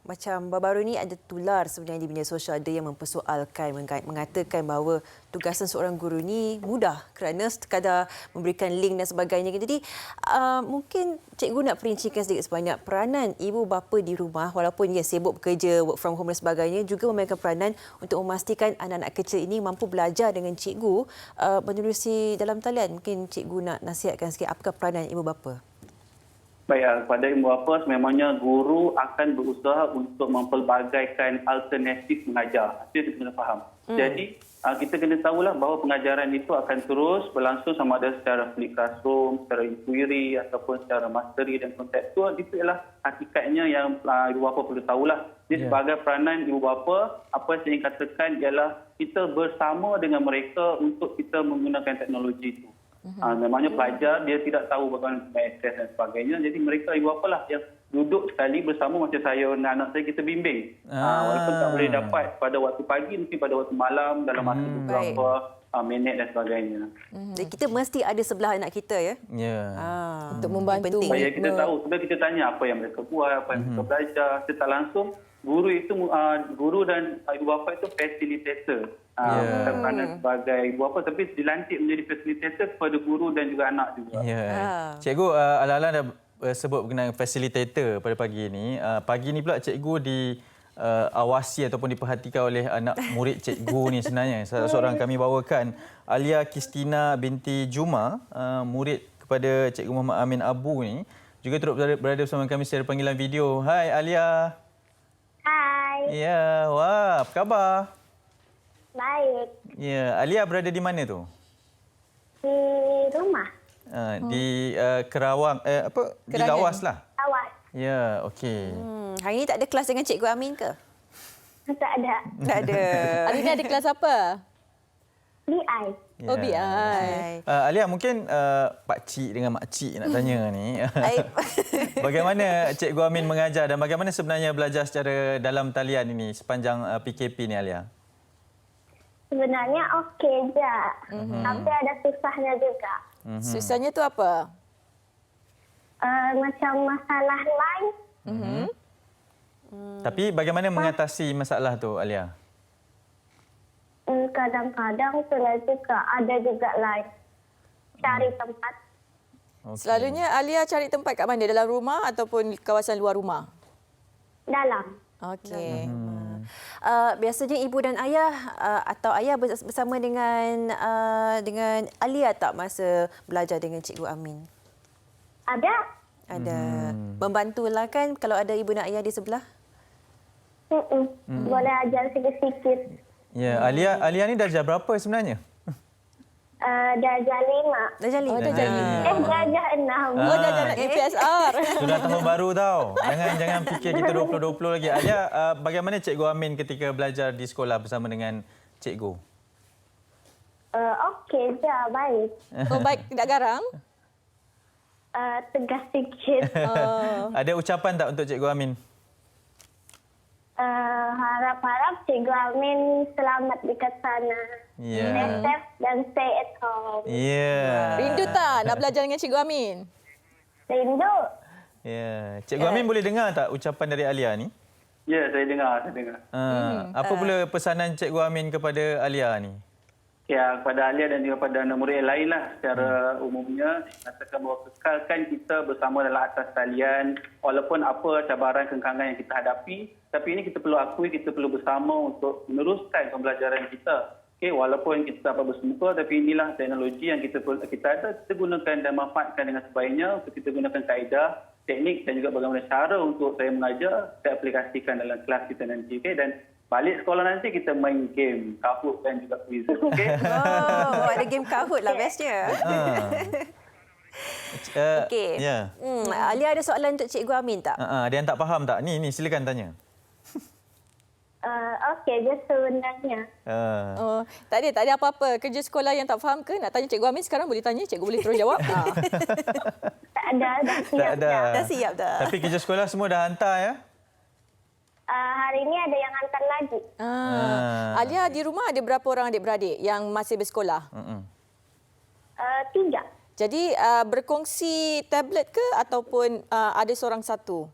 Macam baru-baru ni ada tular sebenarnya di media sosial, ada yang mempersoalkan, mengatakan bahawa tugasan seorang guru ni mudah kerana sekadar memberikan link dan sebagainya. Jadi mungkin cikgu nak perincikan sedikit sebanyak peranan ibu bapa di rumah, walaupun ia sibuk bekerja, work from home dan sebagainya, juga memainkan peranan untuk memastikan anak-anak kecil ini mampu belajar dengan cikgu menerusi dalam talian. Mungkin cikgu nak nasihatkan sikit apakah peranan ibu bapa? Baik, kepada ibu bapa, sememangnya guru akan berusaha untuk mempelbagaikan alternatif mengajar. Itu kita kena faham. Jadi, kita kena tahulah bahawa pengajaran itu akan terus berlangsung sama ada secara flip classroom, secara inquiry ataupun secara mastery dan kontekstual. Itu ialah hakikatnya yang ibu bapa perlu tahulah. Jadi sebagai peranan ibu bapa, apa yang saya ingin katakan ialah kita bersama dengan mereka untuk kita menggunakan teknologi itu. Memangnya pelajar dia tidak tahu bagaimana mengakses dan sebagainya. Jadi mereka ibu bapa lah yang duduk sekali bersama macam saya dan anak saya, kita bimbing. Walaupun tak boleh dapat pada waktu pagi, mungkin pada waktu malam dalam masa beberapa minit dan sebagainya. Jadi kita mesti ada sebelah anak kita, ya? Untuk membantu. Supaya kita tahu, supaya kita tanya apa yang mereka buat, apa yang mereka belajar. Secara langsung, guru dan ibu bapa itu facilitator. Bukan peranan sebagai ibu bapa, tapi dilantik menjadi facilitator kepada guru dan juga anak juga. Cikgu, ala-ala dah sebut berkenaan facilitator pada pagi ini. Pagi ini pula cikgu diawasi ataupun diperhatikan oleh anak murid cikgu ni sebenarnya. Salah seorang kami bawakan, Alia Kristina binti Juma, murid kepada Cikgu Muhammad Amin Abu ni, juga turut berada bersama kami secara panggilan video. Hai Alia. Hai. Ya, wah, apa khabar? Baik. Ya, Alia berada di mana tu? Di rumah. Di Kerawang, di Lawas lah. Lawas. Ya, okey. Hari ini tak ada kelas dengan Cikgu Amin ke? Tak ada. Tak ada. Hari ini ada kelas apa? BI. Ya. Oh, BI. Alia, mungkin pakcik dengan makcik nak tanya ni. Bagaimana Cikgu Amin mengajar dan bagaimana sebenarnya belajar secara dalam talian ini sepanjang PKP ni, Alia? Sebenarnya okey je. Tapi ada susahnya juga. Susahnya tu apa? Macam masalah line. Tapi bagaimana mengatasi masalah tu, Alia? kadang-kadang sulit juga. Ada juga lain. Cari tempat. Selalunya Alia cari tempat kat mana? Dalam rumah ataupun kawasan luar rumah? Dalam. Okey. Biasanya ibu dan ayah atau ayah bersama dengan Alia tak masa belajar dengan Cikgu Amin? Ada. Ada. Membantulah kan kalau ada ibu dan ayah di sebelah? Boleh ajar sikit-sikit. Ya, Alia ni darjah berapa sebenarnya? Darjah 5. Darjah 5? Darjah 6. Darjah APSR. Sudah tahun baru tau. Jangan fikir kita 20-20 lagi. Alia, bagaimana Cikgu Amin ketika belajar di sekolah bersama dengan Cikgu? Okey je, baik. Oh, baik, tidak garang? Tegas sikit. Ada ucapan tak untuk Cikgu Amin? Harap-harap Cikgu Amin selamat dekat sana. Stay safe dan stay at home. Rindu tak nak belajar dengan Cikgu Amin? Rindu. Cikgu Amin boleh dengar tak ucapan dari Alia ni? Ya, saya dengar. Apa pula pesanan Cikgu Amin kepada Alia ni? Ya, kepada Alia dan juga pada anak murid yang lain lah secara umumnya, katakan bahawa kekalkan kita bersama dalam atas talian walaupun apa cabaran kengkangan yang kita hadapi, tapi ini kita perlu akui, kita perlu bersama untuk meneruskan pembelajaran kita. Okay, walaupun kita tak bersemuka, tapi inilah teknologi yang kita ada, kita gunakan dan manfaatkan dengan sebaiknya untuk kita gunakan kaedah, teknik dan juga bagaimana cara untuk saya mengajar, saya aplikasikan dalam kelas kita nanti. Okay? Dan balik sekolah nanti kita main game Kahoot dan juga quiz. Okay? Ada game Kahoot lah bestnya. Okey. Alia ada soalan untuk Cikgu Amin tak? Ada yang tak faham tak? Ni silakan tanya. Okey je sebenarnya. Tak ada apa-apa. Kerja sekolah yang tak faham ke? Nak tanya Cikgu Amin sekarang boleh tanya. Cikgu boleh terus jawab. Tak ada, dah siap. Dah siap dah. Tapi kerja sekolah semua dah hantar ya? Hari ini ada yang hantar lagi. Alia di rumah ada berapa orang adik-beradik yang masih bersekolah? 3. Jadi berkongsi tablet ke ataupun ada seorang satu?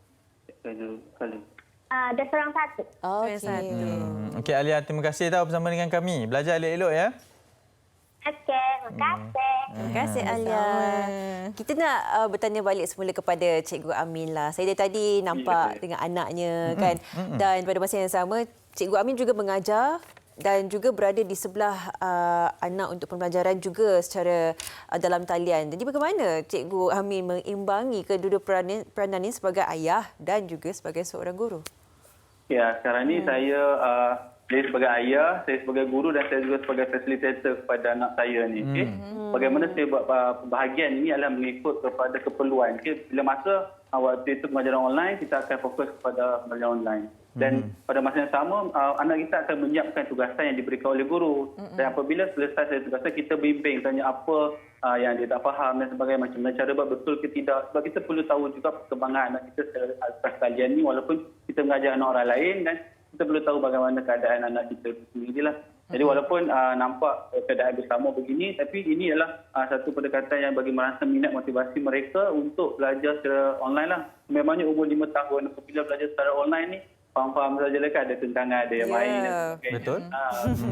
Ada seorang satu. Okey Alia, terima kasih tahu bersama dengan kami. Belajar elok-elok ya. Okey, terima kasih. Terima kasih Alia. Kita nak bertanya balik semula kepada Cikgu Amin lah. Saya dari tadi nampak dengan anaknya kan. Dan pada masa yang sama, Cikgu Amin juga mengajar dan juga berada di sebelah anak untuk pembelajaran juga secara dalam talian. Jadi bagaimana Cikgu Amin mengimbangi kedua-dua peranan ini sebagai ayah dan juga sebagai seorang guru? Ya, sekarang ini saya sebagai ayah, saya sebagai guru dan saya juga sebagai facilitator kepada anak saya ni. Okay? Bagaimana saya buat pembahagian ini adalah mengikut kepada keperluan. Okay? Bila masa waktu itu pengajaran online, kita akan fokus kepada pembelajaran online. Dan pada masa yang sama, anak kita akan menyiapkan tugasan yang diberikan oleh guru. Dan apabila selesai dari tugasan, kita bimbing, tanya apa yang dia tak faham dan sebagainya, macam mana cara buat betul ke tidak. Sebab kita perlu tahu juga perkembangan anak kita secara atas talian ni, walaupun kita mengajar anak orang lain, dan kita perlu tahu bagaimana keadaan anak kita sendirilah. Jadi walaupun nampak keadaan bersama begini, tapi ini adalah satu pendekatan yang bagi merasa minat motivasi mereka untuk belajar secara online lah. Memangnya umur 5 tahun, apabila belajar secara online ni, faham-faham saja lah kan, ada tentangan, ada yang main. Betul.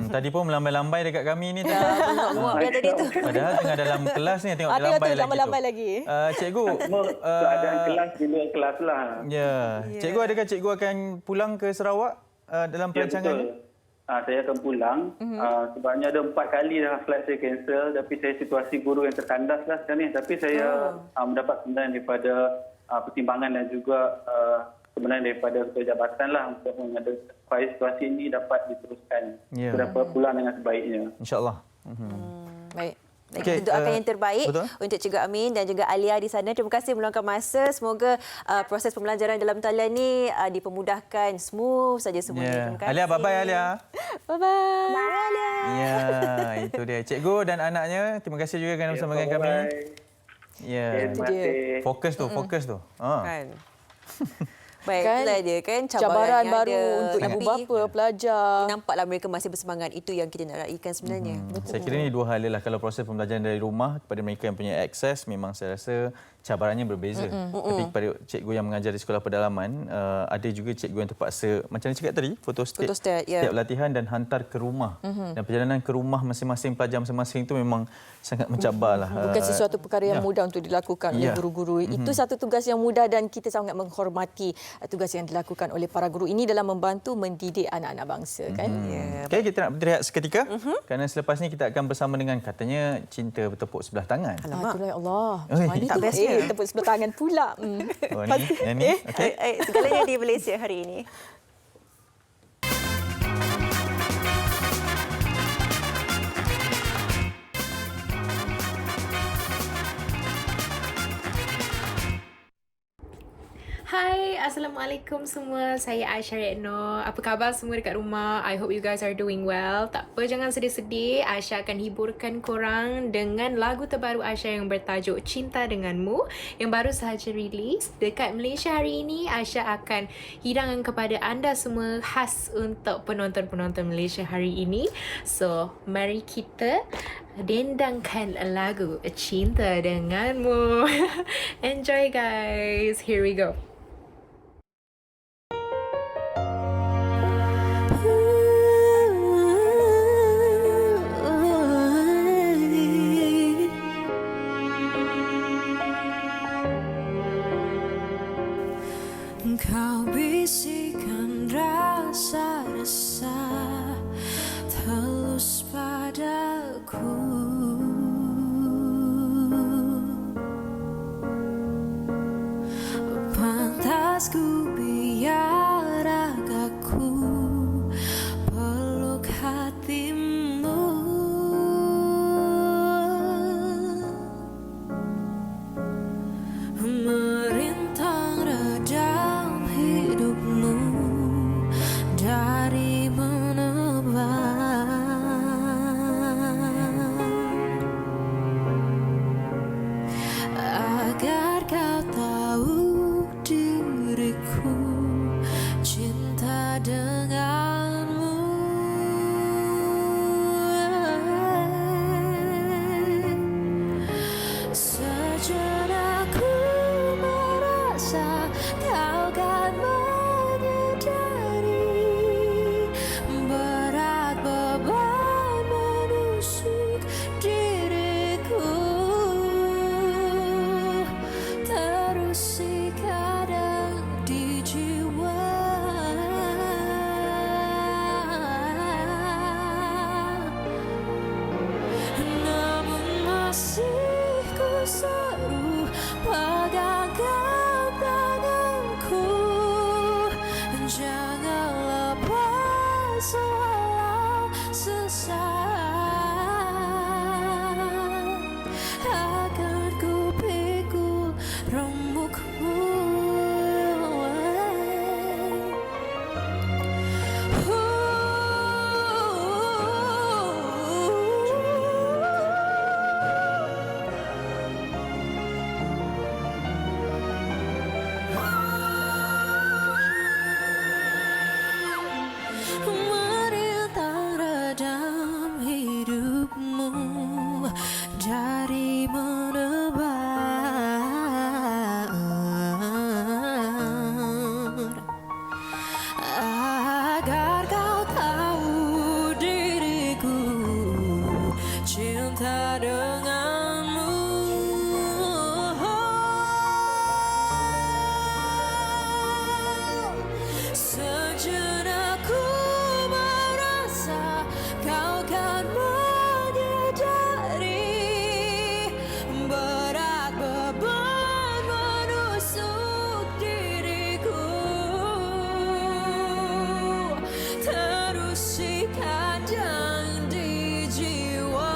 Tadi pun melambai-lambai dekat kami ni. Tadi tu. Padahal tengah dalam kelas ni, tengok lambai lagi. Cikgu. Keadaan kelas di luar kelas lah. Ya. Cikgu, adakah cikgu akan pulang ke Sarawak dalam perancangan ni? Saya akan pulang. Sebabnya ada 4 kali dah flight saya cancel. Tapi saya situasi guru yang terkandas lah sekarang ni. Tapi saya mendapat kebenaran daripada pertimbangan dan juga kebenaran daripada ketua jabatan lah untuk supaya situasi ini dapat diteruskan berapa pulang dengan sebaiknya. InsyaAllah. Baik. Kita doakan yang terbaik untuk Cikgu Amin dan juga Alia di sana. Terima kasih meluangkan masa. Semoga proses pembelajaran dalam talian ni dipermudahkan smooth saja semuanya. Terima kasih. Alia, bye-bye Alia. Bye-bye. Bye Alia. Ya, itu dia. Cikgu dan anaknya, terima kasih juga kerana bersama dengan kami. Ya, terima kasih. Fokus tu. Kan. Baik, Kan? itulah dia kan Cabaran yang baru ada. untuk ibu bapa, pelajar. Nampaklah mereka masih bersemangat. Itu yang kita nak raikan sebenarnya. Saya kira ni dua hal lah. Kalau proses pembelajaran dari rumah kepada mereka yang punya akses, memang saya rasa cabarannya berbeza. Tapi kepada cikgu yang mengajar di sekolah pedalaman, ada juga cikgu yang terpaksa, macam yang cakap tadi, fotostat setiap latihan dan hantar ke rumah. Dan perjalanan ke rumah masing-masing pelajar masing-masing itu memang sangat mencabarlah. Bukan sesuatu perkara yang mudah untuk dilakukan oleh guru-guru. Itu satu tugas yang mudah dan kita sangat menghormati tugas yang dilakukan oleh para guru ini dalam membantu mendidik anak-anak bangsa. Kan? Okay, kita nak berehat seketika kerana selepas ni kita akan bersama dengan katanya cinta bertepuk sebelah tangan. Alamak. Itulah ya Allah. Oi. Macam mana Tak tu? bestnya. Tepuk sebelah tangan pula. Oh, ni. Okay. Segalanya di Malaysia hari ini. Hai, Assalamualaikum semua. Saya Aisyah Retno. Apa khabar semua dekat rumah? I hope you guys are doing well. Tak apa, jangan sedih-sedih. Aisyah akan hiburkan korang dengan lagu terbaru Aisyah yang bertajuk Cinta Denganmu yang baru sahaja rilis dekat Malaysia hari ini. Aisyah akan hidangkan kepada anda semua khas untuk penonton-penonton Malaysia hari ini. So, mari kita dendangkan lagu Cinta Denganmu. Enjoy guys. Here we go. Kau bisikan rasa-rasa telus padaku, pantas ku biar agakku peluk hatimu, merintang redam hidupmu dari menebak, agar kau tahu diriku cinta denganmu. Sejenak ku merasa kau kan menyadari berat beban menusuk diriku, terus kadang di jiwa, namun masih ku seru pegangkan tanganku, jangan lepas walau sesaat, akan ku pikul rambutmu. Merintang redam hidupmu dari menebar, agar kau tahu diriku cinta denganmu. Sejenak ku merasa kau kan menyadari berat beban menusuk diriku, terus kadang di jiwa,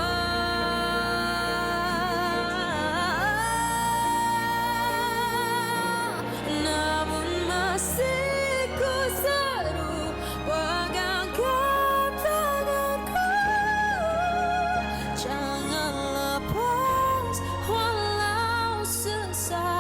namun masih ku seru pegangkan tanganku, jangan lepas walau sesaat,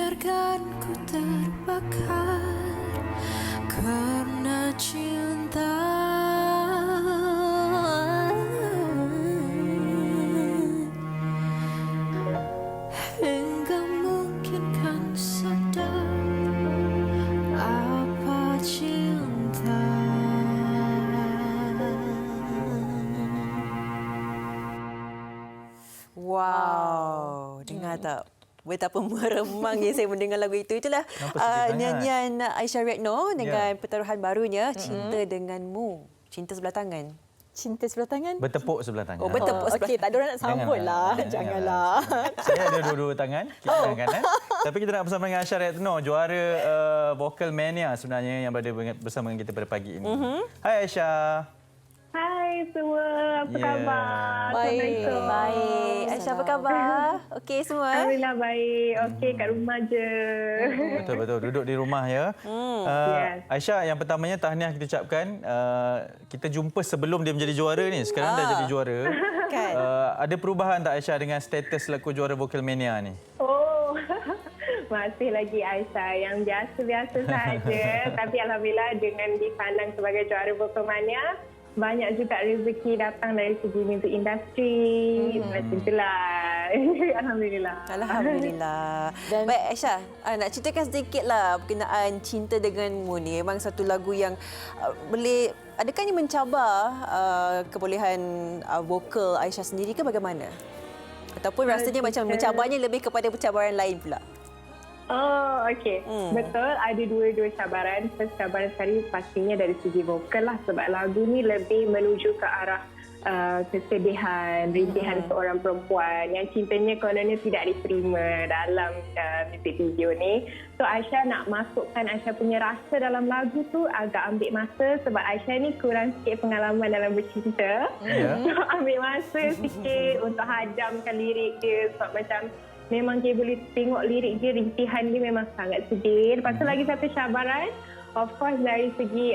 biarkan ku terbakar karena cinta. Hingga mungkin kan sadar apa cinta. Wow, dengar tak? Betapa meremang yang saya mendengar lagu itu. Itulah nyanyian Aisyah Retno dengan pertaruhan barunya Cinta Denganmu. Cinta sebelah tangan. Cinta sebelah tangan? Bertepuk sebelah tangan. Oh, bertepuk sebelah Okey, tak ada orang nak sambut lah. Janganlah. Saya ada dua-dua tangan. Kita kanan. Tapi kita nak bersama dengan Aisyah Retno, juara Vocal Mania sebenarnya yang berada bersama dengan kita pada pagi ini. Hai Aisyah. Hai semua, apa khabar? Assalamualaikum. Baik. Aisyah apa khabar? Okey semua? Alhamdulillah baik. Okey, kat rumah je. Betul-betul, duduk di rumah ya. Yes. Aisyah, yang pertamanya tahniah kita ucapkan. Kita jumpa sebelum dia menjadi juara ni. Sekarang dah jadi juara. Kan? Ada perubahan tak Aisyah dengan status selaku juara Vocal Mania ni? Oh, masih lagi Aisyah yang biasa-biasa saja. Tapi Alhamdulillah dengan disandang sebagai juara Vocal Mania, banyak juga rezeki datang dari segi music industri. Macam itulah. Alhamdulillah. Alhamdulillah. Baik Aisyah, nak ceritakan sedikitlah berkenaan Cinta Denganmu ni. Memang satu lagu yang boleh, adakah ini mencabar kebolehan vokal Aisyah sendiri ke bagaimana? Ataupun rasanya macam mencabarnya lebih kepada pencabaran lain pula? Oh, okey. Betul, ada dua cabaran. First cabaran sekali pastinya dari segi vokal lah. Sebab lagu ni lebih menuju ke arah kesedihan, rintihan seorang perempuan yang cintanya kononnya tidak diterima dalam music video ni. So Aisyah nak masukkan Aisyah punya rasa dalam lagu tu agak ambil masa sebab Aisyah ni kurang sikit pengalaman dalam bercinta. So ambil masa sikit untuk hadamkan lirik dia sebab macam memang dia boleh tengok lirik dia, rintihan dia memang sangat sedih. Lepas tu lagi satu cabaran, of course dari segi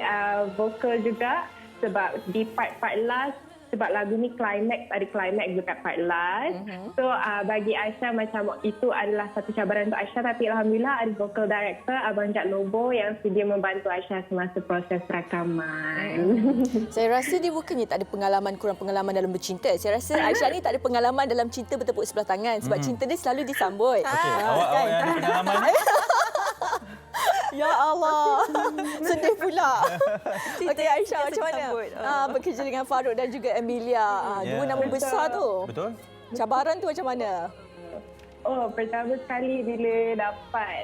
vokal juga sebab di part-part last, sebab lagu ni ada climax dekat part last. So bagi Aisyah macam itu adalah satu cabaran untuk Aisyah, tapi Alhamdulillah ada vocal director Abang Jack Lobo yang sedia membantu Aisyah semasa proses rakaman. Saya rasa dia bukannya tak ada pengalaman, kurang pengalaman dalam bercinta. Saya rasa Aisyah ni tak ada pengalaman dalam cinta bertepuk sebelah tangan sebab cinta dia selalu disambut. Okey, awak yang ada pengalaman ni? Ya Allah, sedih pula. Okey Aisyah, macam mana bekerja dengan Farouk dan juga Emilia? Dua nama besar tu. Betul. Cabaran tu macam mana? Oh, pertama sekali bila dapat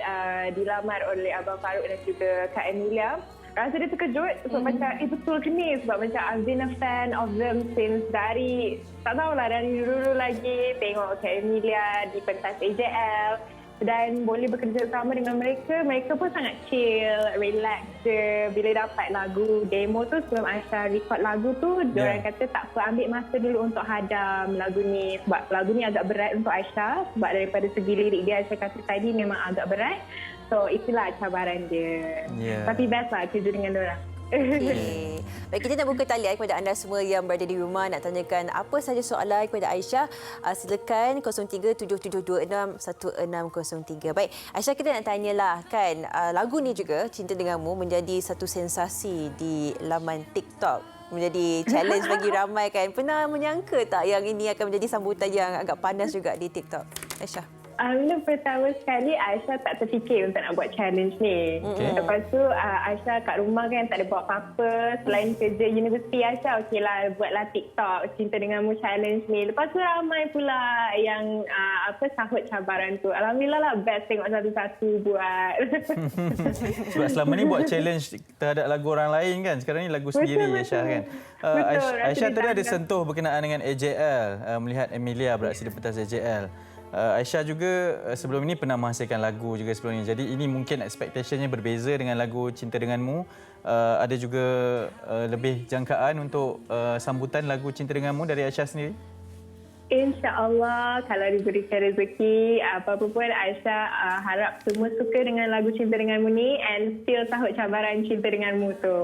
dilamar oleh Abang Farouk dan juga Kak Emilia, rasa dia terkejut sebab macam betul ke ni? Sebab macam I've been a fan of them since dari, tak tahulah, dari dulu lagi tengok Kak Emilia di pentas AJL. Dan boleh bekerja sama dengan mereka. Mereka pun sangat chill, relax je. Bila dapat lagu demo tu sebelum Aisyah record lagu tu, diorang kata tak apa, ambil masa dulu untuk hadam lagu ni. Sebab lagu ni agak berat untuk Aisyah. Sebab daripada segi lirik dia, Aisyah kata tadi memang agak berat. So itulah cabaran dia. Tapi best lah kerja dengan diorang. Okay. Baik, kita nak buka talian kepada anda semua yang berada di rumah nak tanyakan apa sahaja soalan kepada Aisyah. Silakan 0377261603. Baik, Aisyah, kita nak tanyalah kan, lagu ni juga Cinta Denganmu menjadi satu sensasi di laman TikTok. Menjadi challenge bagi ramai kan. Pernah menyangka tak yang ini akan menjadi sambutan yang agak panas juga di TikTok? Aisyah. Bila pertama sekali Aisyah tak terfikir untuk nak buat challenge ni. Lepas tu Aisyah kat rumah kan tak ada buat apa-apa. Selain kerja universiti, Aisyah okeylah buatlah TikTok Cinta Denganmu challenge ni. Lepas tu ramai pula yang sahut cabaran tu. Alhamdulillah lah, best tengok satu-satu buat. Sebab selama ni buat challenge terhadap lagu orang lain kan. Sekarang ni lagu sendiri Aisyah kan. Aisyah tadi ada sentuh berkenaan dengan AJL, melihat Emilia beraksi di pentas AJL. Aisyah juga sebelum ini pernah menghasilkan lagu juga sebelum ini. Jadi ini mungkin expectationnya berbeza dengan lagu Cinta Denganmu. Ada juga lebih jangkaan untuk sambutan lagu Cinta Denganmu dari Aisyah sendiri? InsyaAllah kalau diberikan rezeki, apa-apa pun Aisyah harap semua suka dengan lagu Cinta Denganmu ni and still sahut cabaran Cinta Denganmu tu.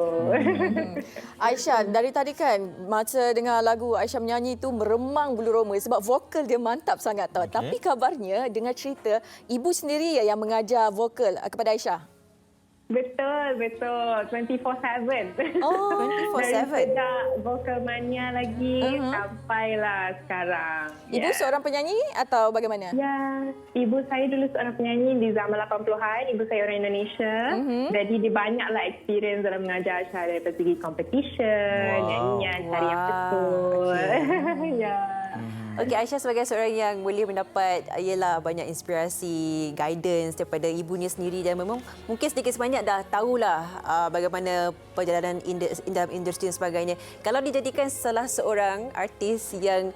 Aisyah, dari tadi kan masa dengar lagu Aisyah menyanyi tu meremang bulu roma sebab vokal dia mantap sangat tau. Okey. Tapi kabarnya dengar cerita ibu sendiri yang mengajar vokal kepada Aisyah. Betul. 24/7. Oh, 24/7. Dari sejak Vocal Mania lagi sampailah sekarang. Ibu seorang penyanyi atau bagaimana? Ya, ibu saya dulu seorang penyanyi di zaman 80-an. Ibu saya orang Indonesia. Jadi dia banyaklah experience dalam mengajar Aisyah dari segi competition, nyanyian, cari yang betul. Ya. Okey, Aisyah sebagai seorang yang boleh mendapat banyak inspirasi, guidance daripada ibunya sendiri dan memang mungkin sedikit sebanyak dah tahulah bagaimana perjalanan dalam industri dan sebagainya. Kalau dijadikan salah seorang artis yang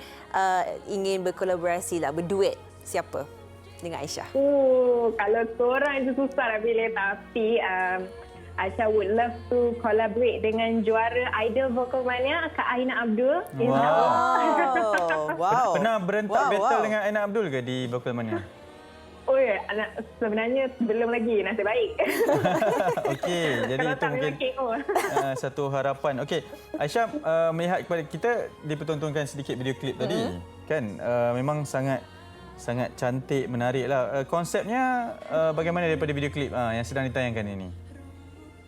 ingin berkolaborasi berduet, siapa dengan Aisyah? Kalau seorang itu susah nak pilih, tapi Aisyah would love to collaborate dengan juara Idol Vocal Mania, Kak Aina Abdul. Wow. Pernah berentak battle dengan Aina Abdul ke di Vocal Mania? Oh ya, sebenarnya belum lagi, nasib baik. Okey, jadi Kalau itu tak mungkin memang KO. satu harapan. Okey, Aisyah melihat kepada kita dipertontonkan sedikit video klip tadi, kan? Memang sangat cantik, menarik lah. Konsepnya bagaimana daripada video klip yang sedang ditayangkan ini?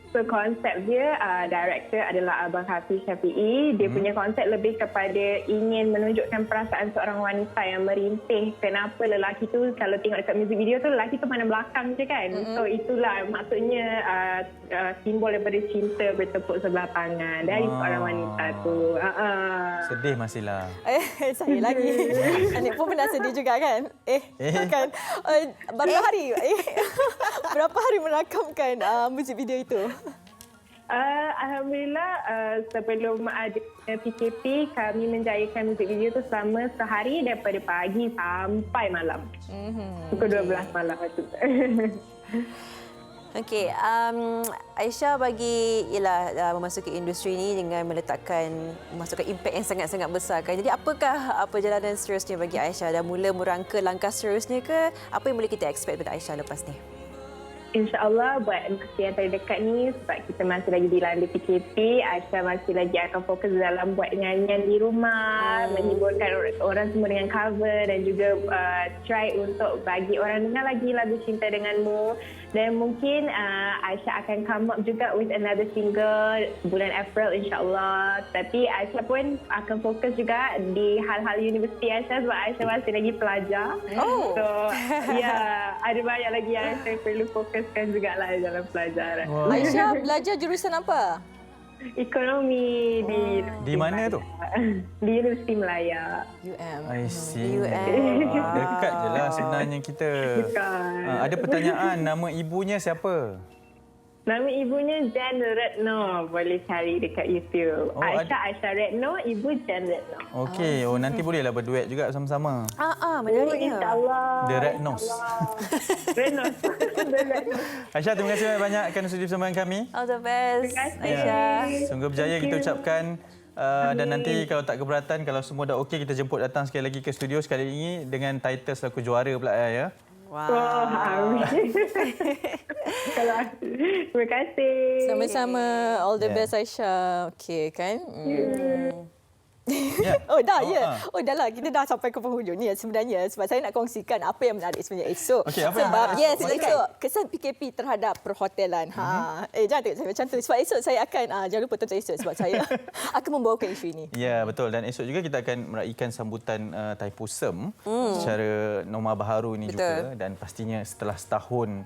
So konsep dia, director adalah Abang Hafiz Syafiee. Dia punya konsep lebih kepada ingin menunjukkan perasaan seorang wanita yang merintih. Kenapa lelaki tu, kalau tengok dekat music video tu, lelaki tu pandang belakang je kan. So itulah maksudnya simbol daripada cinta bertepuk sebelah tangan dari seorang wanita tu. Sedih Masila. Saya lagi. Anik pun pernah sedih juga kan? Kan? Berapa hari? Berapa hari merakamkan musik video itu? Alhamdulillah, sebelum ada PKP, kami menjayakan musik video tu selama sehari daripada pagi sampai malam. Pukul 12 malam tu. Okey, Aisyah bagi memasuki industri ini dengan memasukkan impak yang sangat-sangat besar kan. Jadi apakah perjalanan seterusnya bagi Aisyah? Dah mula merangka langkah seterusnya ke? Apa yang boleh kita expect daripada Aisyah lepas ni? InsyaAllah buat masa yang terdekat ni, sebab kita masih lagi dilanda PKP, Aisyah masih lagi akan fokus dalam buat nyanyian di rumah, menghiburkan orang semua dengan cover dan juga try untuk bagi orang dengar lagi lagu Cinta Denganmu. Dan mungkin Aisyah akan come up juga with another single bulan April insyaAllah. Tapi Aisyah pun akan fokus juga di hal-hal universiti Aisyah sebab Aisyah masih lagi pelajar. So ada banyak lagi yang Aisyah perlu fokuskan jugalah dalam pelajaran. Aisyah belajar jurusan apa? Ekonomi di mana tu? Di Universiti Melaya. I see. Dekat je lah sebenarnya kita. Ada pertanyaan, nama ibunya siapa? Nama ibunya Jan Retno. Boleh cari dekat YouTube. Aisyah Retno, ibu Jan Retno. Okey, nanti bolehlah berduet juga sama-sama. Menariknya. InsyaAllah. The Retnos. Retnos. Aisyah, terima kasih banyak kerana sudi bersama dengan kami. All the best, Aisyah. Sungguh berjaya kita ucapkan. Dan nanti kalau tak keberatan, kalau semua dah okey, kita jemput datang sekali lagi ke studio sekali ini dengan title selaku juara pula ya. Wow. Terima kasih. Sama-sama. All the best Aisyah. Okey kan? Yeah. Oh dah dah lah, kita dah sampai ke penghujung ni sebenarnya, sebab saya nak kongsikan apa yang menarik sebenarnya esok. Sebab esok kesan PKP terhadap perhotelan. Jangan tengok saya macam tu, sebab esok saya akan jangan lupa tonton esok sebab saya akan membawakan isu ini. Ya, betul, dan esok juga kita akan meraihkan sambutan Thaipusam secara norma baharu ini juga, dan pastinya setelah setahun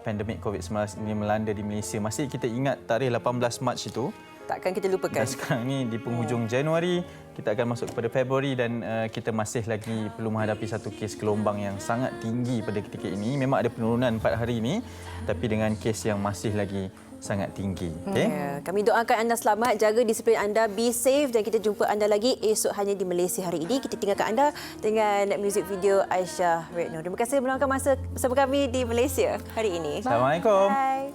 pandemik COVID-19 ini melanda di Malaysia, masih kita ingat tarikh 18 Mac itu. Takkan kita lupakan. Dan sekarang ni di penghujung Januari, kita akan masuk kepada Februari dan kita masih lagi perlu menghadapi satu kes gelombang yang sangat tinggi pada ketika ini. Memang ada penurunan 4 hari ini, tapi dengan kes yang masih lagi sangat tinggi. Kami doakan anda selamat, jaga disiplin anda, be safe, dan kita jumpa anda lagi esok hanya di Malaysia hari ini. Kita tinggalkan anda dengan music video Aisyah Retno. Terima kasih meluangkan masa bersama kami di Malaysia hari ini. Assalamualaikum. Bye.